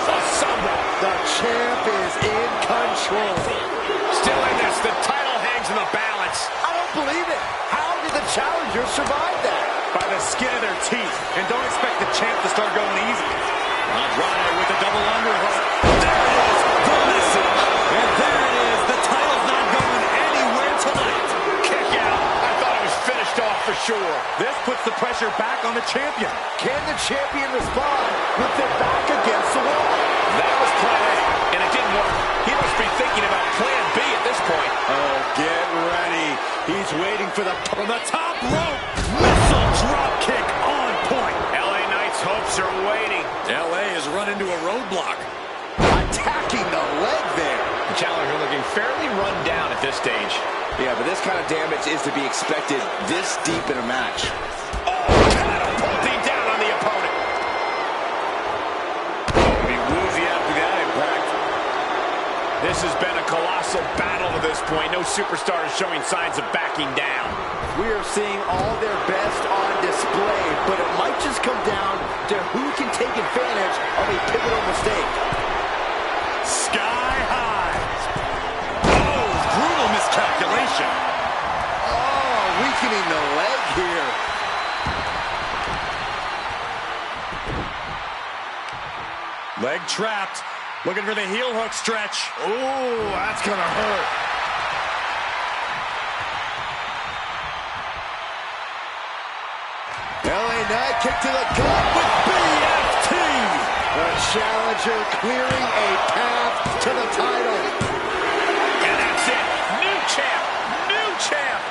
A subway. The champ is in control. Still in this. The title hangs in the balance. I don't believe it. How did the challenger survive that? By the skin of their teeth. And don't expect the champ to start going easy. Andrade with a double underhook. There it is. The message. And there it is. The title's not going anywhere tonight. Kick out. I thought it was finished off for sure. This puts the pressure back on the champion. Can the champion respond with their back against the wall? That was plan A, and it didn't work. He must be thinking about plan B at this point. Oh, get ready. He's waiting for the from the top rope. Missile drop kick on point. LA Knight's hopes are waiting. LA has run into a roadblock. Attacking the leg there. The challenger looking fairly run down at this stage. Yeah, but this kind of damage is to be expected this deep in a match. Oh, catapulting down on the opponent. He'll be woozy after that impact. This has been a colossal battle to this point. No superstar is showing signs of backing down. We are seeing all their best on display, but it might just come down to who can take advantage of a pivotal mistake. Sky high. Oh, brutal miscalculation. Oh, weakening the leg here. Leg trapped. Looking for the heel hook stretch. Oh, that's going to hurt. LA Knight kick to the gut with BFT. The challenger clearing a path to the title. And that's it. New champ. New champ.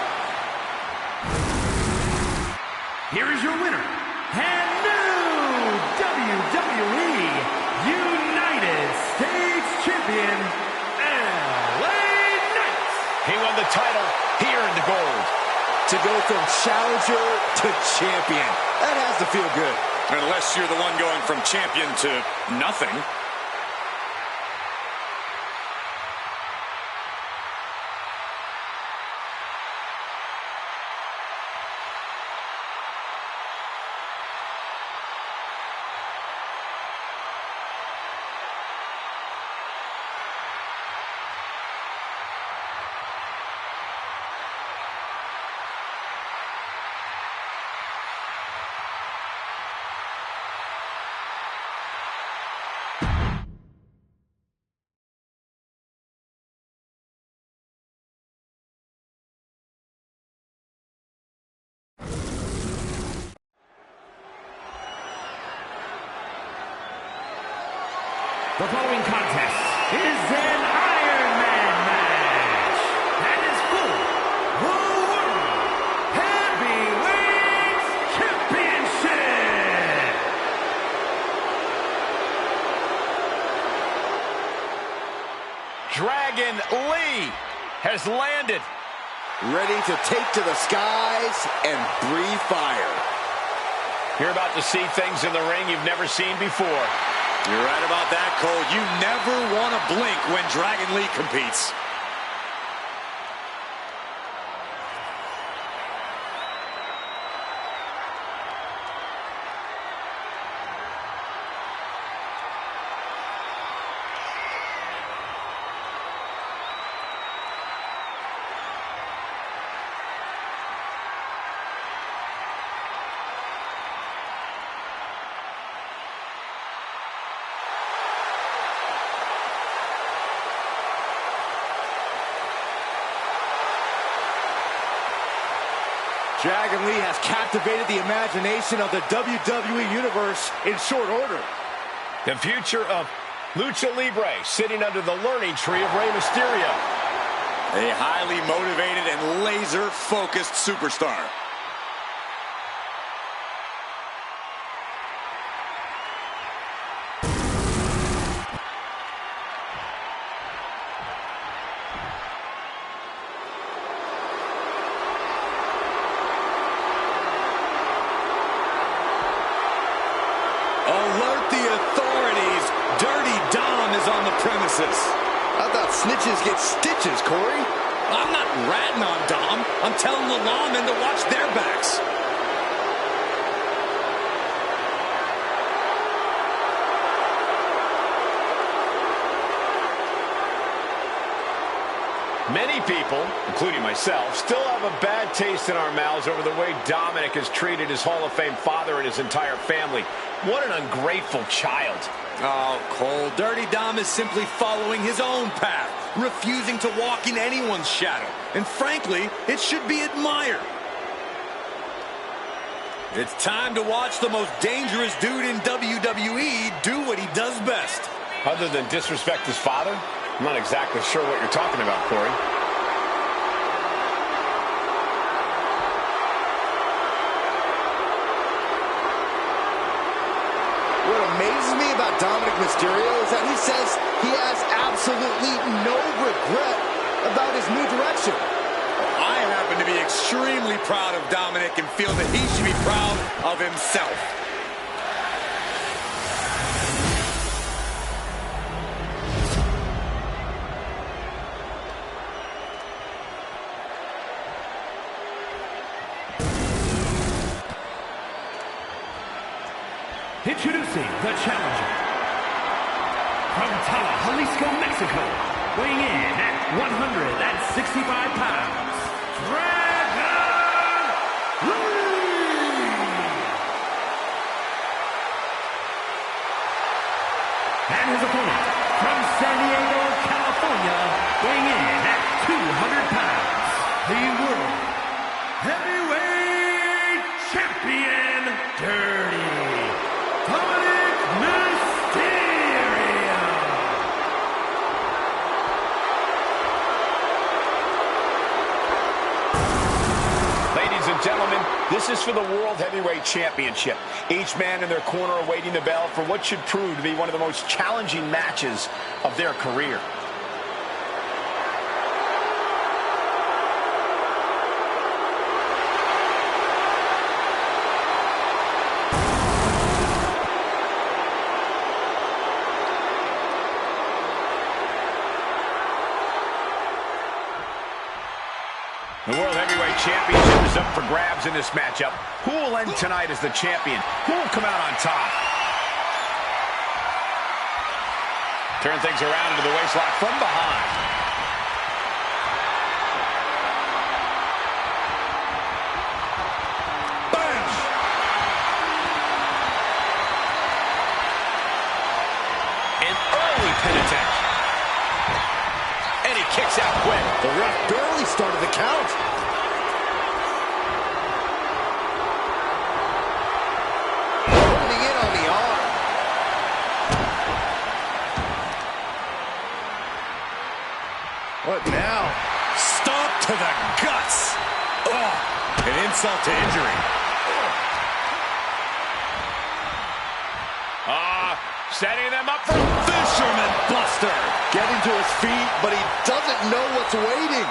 Here is your winner, and new WWE United States Champion, LA Knight. He won the title. He earned the gold. To go from challenger to champion. That has to feel good. Unless you're the one going from champion to nothing. The following contest is an Iron Man match and is for the World Heavyweight Championship. Dragon Lee has landed. Ready to take to the skies and breathe fire. You're about to see things in the ring you've never seen before. You're right about that, Cole. You never want to blink when Dragon Lee competes. Dragon Lee has captivated the imagination of the WWE Universe in short order. The future of Lucha Libre sitting under the learning tree of Rey Mysterio. A highly motivated and laser-focused superstar. Alert the authorities. Dirty Dom is on the premises. I thought snitches get stitches, Corey. I'm not ratting on Dom. I'm telling the lawmen to watch their backs. Many people, including myself, still have a bad taste in our mouths over the way Dominic has treated his Hall of Fame father and his entire family. What an ungrateful child. Oh, Cole, Dirty Dom is simply following his own path, refusing to walk in anyone's shadow. And frankly, it should be admired. It's time to watch the most dangerous dude in WWE do what he does best. Other than disrespect his father? I'm not exactly sure what you're talking about, Corey. What amazes me about Dominic Mysterio is that he says he has absolutely no regret about his new direction. I happen to be extremely proud of Dominic and feel that he should be proud of himself. Introducing the challenger from Tala, Jalisco, Mexico, weighing in at 165 pounds, Dragon Lee! And his opponent from San Diego, California, weighing in at 200 pounds, the World Heavyweight Champion, Dirty Gentlemen, this is for the World Heavyweight Championship. Each man in their corner awaiting the bell for what should prove to be one of the most challenging matches of their career. The World Heavyweight Championship is up for grabs in this matchup. Who will end tonight as the champion? Who will come out on top? Turn things around into the waistlock from behind. Bam! An early pin attempt. And he kicks out quick. The ref barely started the count. Holding in on the arm. What now? Stomp to the guts. Oh, an insult to injury. Setting them up for Fisherman Buster. Getting to his feet, but he doesn't know what's waiting.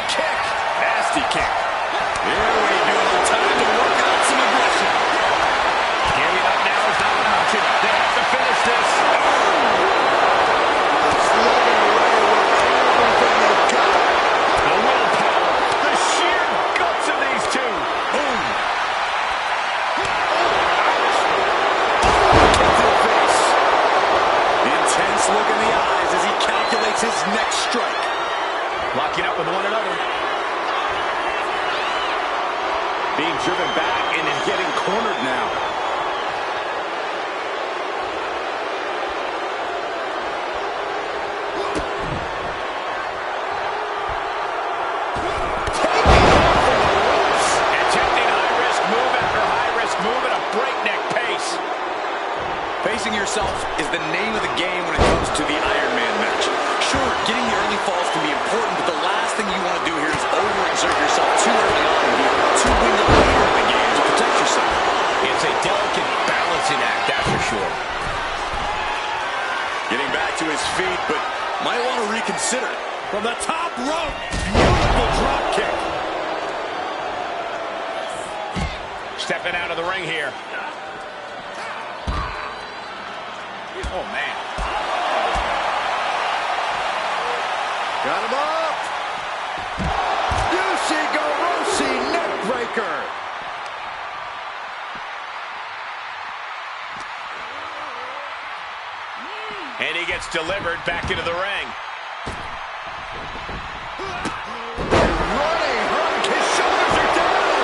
kick. Nasty kick. Here we go. Time to work out some aggression. Giving up now is not an option. They have to finish this. Slugging away with everything they've got. The willpower, the sheer guts of these two. Boom. Intense look in the eyes as he calculates his next strike. Locking up with one another. Being driven back and then getting cornered now. Taking off from the ropes. Pacing yourself is the name of the game when it comes to the Iron Man match. Sure, getting the early falls can be important, but the last thing you want to do here is overexert yourself too early on and be too winded later in the game to protect yourself. It's a delicate balancing act, that's for sure. Getting back to his feet, but might want to reconsider. From the top rope, beautiful drop kick. Stepping out of the ring here. Oh, man. Got him up. Ushigoroshi neckbreaker. And he gets delivered back into the ring. Running hook. His shoulders are down.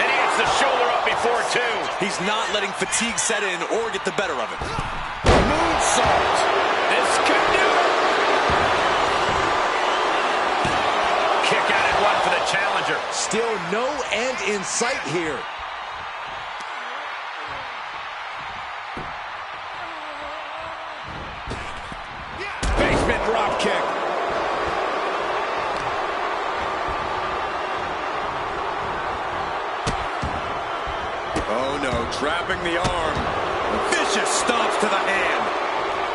And he gets the shoulder up before two. He's not letting fatigue set in or get the better of him. Moonsault. This could do it. Kick out at one for the challenger. Still no end in sight here. Basement drop kick. Oh no, trapping the arm. Vicious stomps to the hand.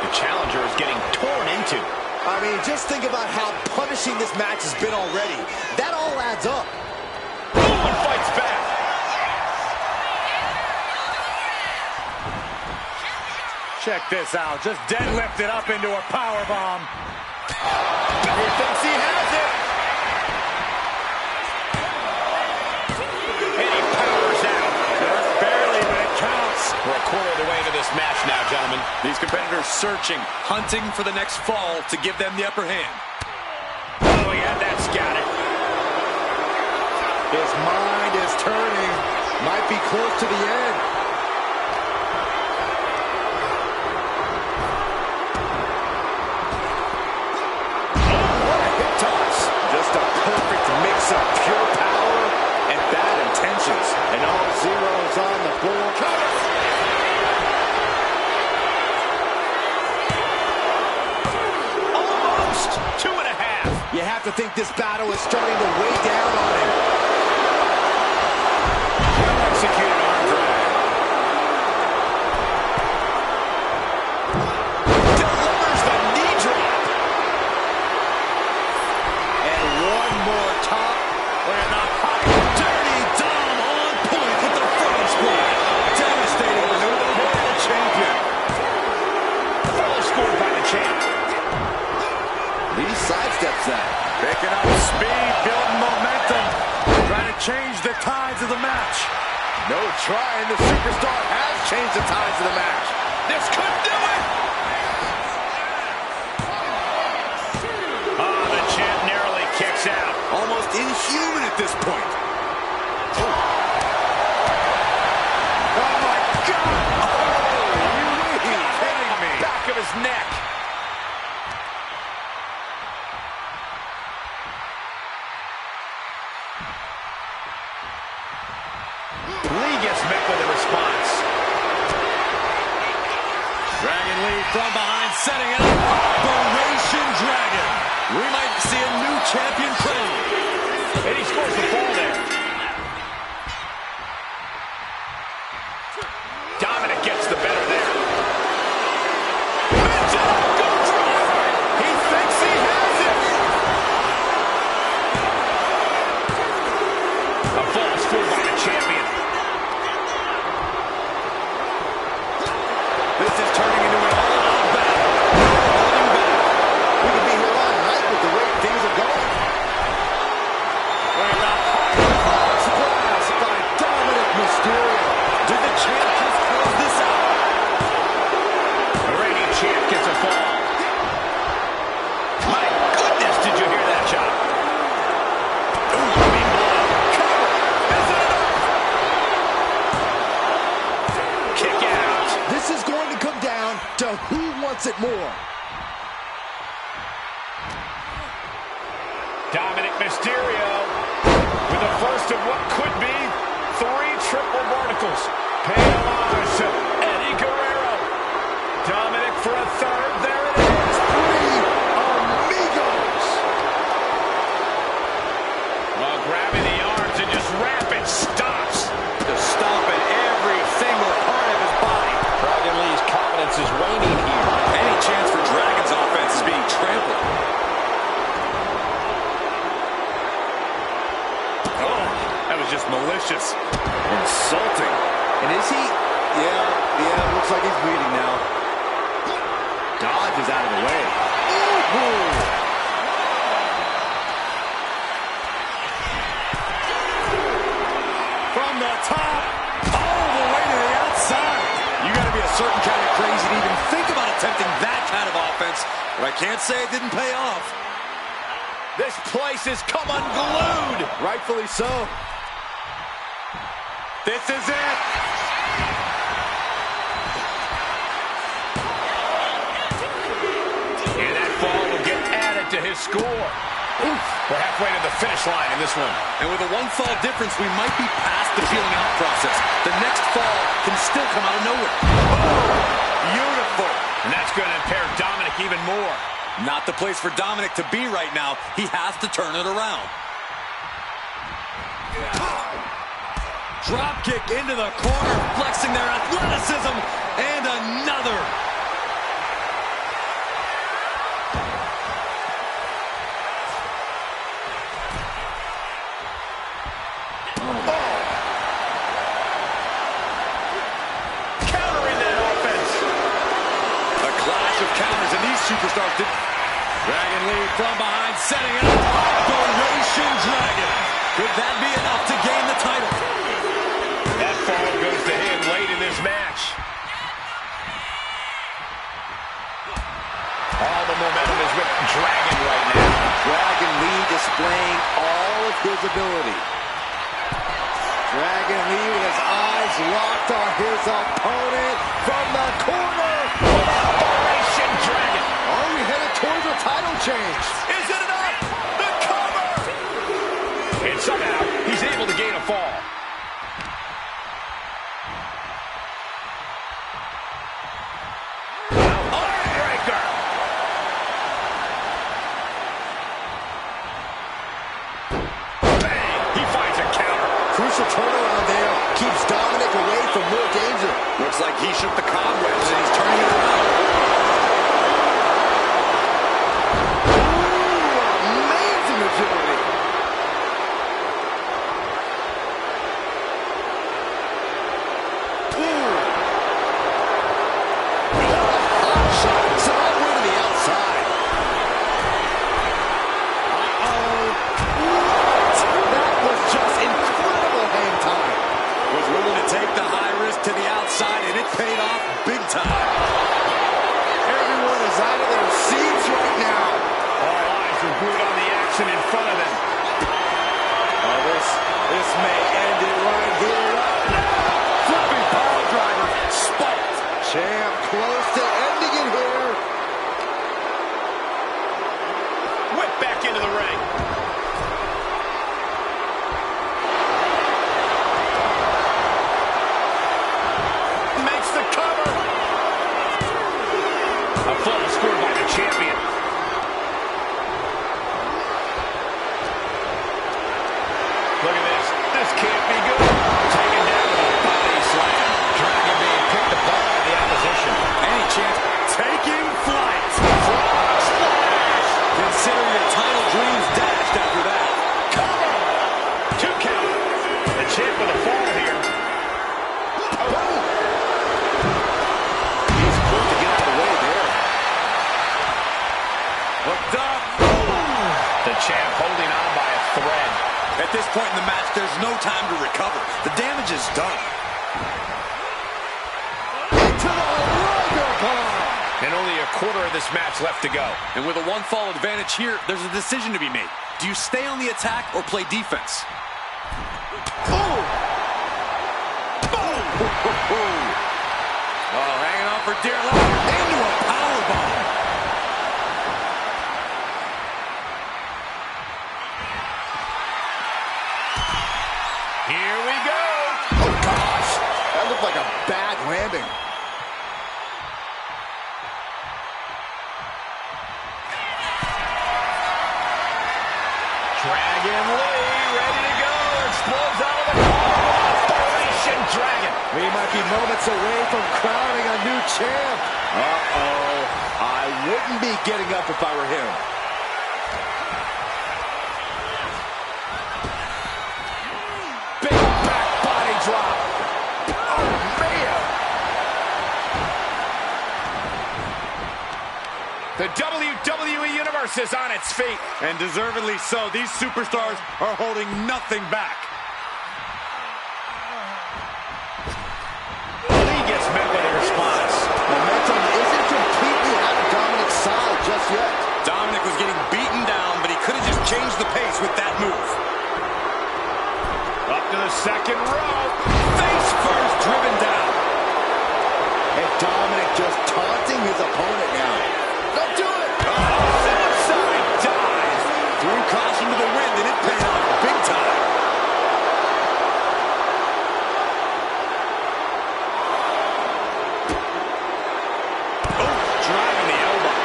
The challenger is getting torn into. I mean, just think about how punishing this match has been already. That all adds up. And fights back. Check this out. Just deadlifted up into a powerbomb. He thinks he has it. And he powers out. Just barely, but it counts. We're a quarter of the way into this match now, gentlemen. These competitors searching, hunting for the next fall to give them the upper hand. Oh, yeah, that's got it. His mind is turning. Might be close to the end. What a hip toss. Just a perfect mix of pure power and bad intentions. And all zeros on the board. Cover! Almost 2.5. You have to think this battle is starting to weigh down on him. Well-executed arm drag. Delivers the knee drop. And one more top. Look at that high. Dirty Dom on point with the front splash. Devastating maneuver by the champion. Full scored by the champ. Lee sidesteps that. Picking up speed, building momentum. Trying to change the tides of the match. No trying. The superstar has changed the tides of the match. This could do it. Oh, the champ narrowly kicks out. Almost inhuman at this point. Oh, my God. Are you kidding me? Back of his neck. Lee gets met with a response. Dragon Lee from behind, setting it up. Operation Dragon. We might see a new champion crowned. And he scores the fall there. Dominic gets the better there. He thinks he has it. A fall scored by the champion. This is turning into an all-out battle. Holding back. We could be here all night with the way things are going. Look at that high splash by Dominic Mysterio. Did the champ just close this out? The reigning champ gets a fall. My goodness, did you hear that chop? Ooh, big blow. Cover. Is it enough? Kick out. This is going to come down to who wants it more. Dominic Mysterio with the first of what could be 3 triple barnacles. Payoff to Eddie Guerrero. Dominic for a third. There it is. Three amigos. Well, grabbing the arms and just rapid stops. Just stomping every single part of his body. Dragon Lee's confidence is waning here. Any chance for Dragon's offense is being trampled. Oh, that was just malicious. Insulting. And is he? Yeah, looks like he's bleeding now. Dodge is out of the way. Ooh. From the top, all the way to the outside. You got to be a certain kind of crazy to even think about attempting that kind of offense. But I can't say it didn't pay off. This place has come unglued. Rightfully so. This is it. And that fall will get added to his score. Oof. We're halfway to the finish line in this one. And with a one-fall difference, we might be past the feeling out process. The next fall can still come out of nowhere. Oh, beautiful. And that's going to impair Dominic even more. Not the place for Dominic to be right now. He has to turn it around. Drop kick into the corner, flexing their athleticism, and another. Countering that offense. A clash of counters, and these superstars did. Dragon Lee from behind, setting it up. Operation Dragon. Could that be enough to gain the title? That fall goes to him late in this match. All the momentum is with Dragon right now. Dragon Lee displaying all of his ability. Dragon Lee with his eyes locked on his opponent from the corner. Operation Dragon. Are we headed towards a title change? Is it enough? The cover! And somehow, he's able to gain a fall. Armbreaker! Bang! He finds a counter. Crucial turnaround there. Keeps Dominic away from more danger. Looks like he shook the cobwebs and he's turning it around. Ooh, amazing agility. Ooh. Hot shot. Somewhere to the outside. Uh-oh. What? That was just incredible hang time. Was willing to take the high risk to the outside, and it paid off big time. Everyone is out of their seats right now. All eyes are glued on the action in front of him. Oh, this may end it right here. Flipping power driver, spiked. Champ close to ending it here. Whip back into the ring. Makes the cover. A fall scored by the champion. Look at this. This can't be good. Taken down with a body slam. Dragon being picked apart by the opposition. Any chance? Taking flight. Frog splash. Consider your title dreams dashed after that. Cover. 2 count. The champ with a fall here. Oh. He's quick to get out of the way there. Hooked up. The champ holding on by a thread. At this point in the match, there's no time to recover. The damage is done. Into the Liger bomb. And only a quarter of this match left to go. And with a one-fall advantage here, there's a decision to be made. Do you stay on the attack or play defense? Boom. Oh, hanging on for dear life. Into a powerbomb. Here we go. Oh, gosh. That looked like a bad landing. Dragon Lee, ready to go. Explodes out of the corner. Operation Dragon. We might be moments away from crowning a new champ. Uh-oh. I wouldn't be getting up if I were him. Big back body drop. Oh, man. The WWE Universe is on its feet. And deservedly so. These superstars are holding nothing back. Lee gets met with a response. Momentum isn't completely out of Dominic's side just yet. Dominic was getting beaten down, but he could have just changed the pace with that move. Up to the second row. Face first, driven down. And Dominic just taunting his opponent now. Don't do it! Outside dive. Threw caution to the wind, and it paid off big time. Oh, driving the elbow.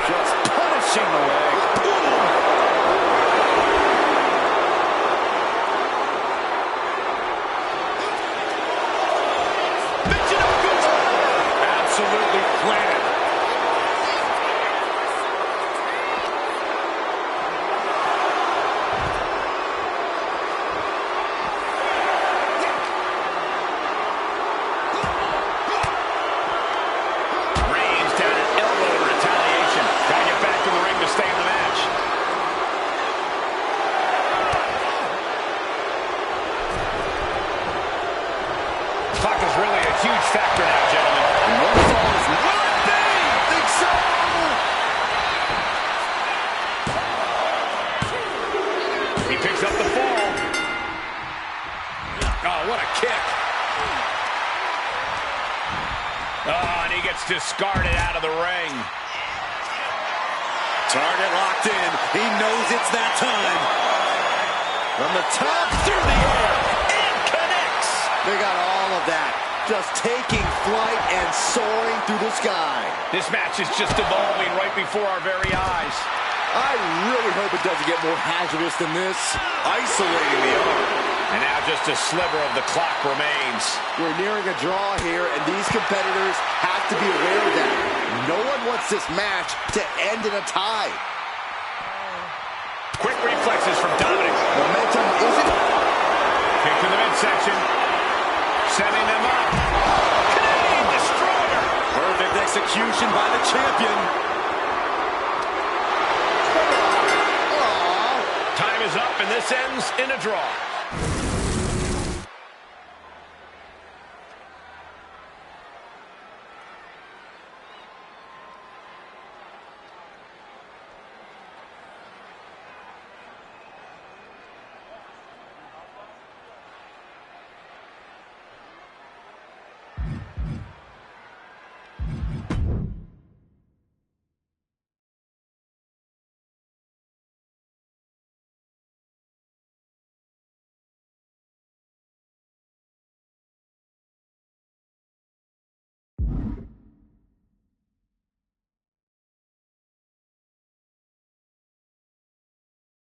Just punishing the leg. Absolutely planted. Reigns down an elbow in retaliation. Gotta get back to the ring to stay in the match. Clock is really a huge factor now, gentlemen. He picks up the fall. Oh, what a kick. Oh, and he gets discarded out of the ring. Target locked in. He knows it's that time. From the top Through the air. And connects. they got all of that. Just taking flight and soaring through the sky. This match is just evolving right before our very eyes. I really hope it doesn't get more hazardous than this. Isolating the arm. And now just a sliver of the clock remains. We're nearing a draw here, and these competitors have to be aware of that. No one wants this match to end in a tie. Quick reflexes from Dominic. Momentum isn't... Kick to the midsection. Setting them up. Canadian Destroyer. Perfect execution by the champion. Time is up, and this ends in a draw.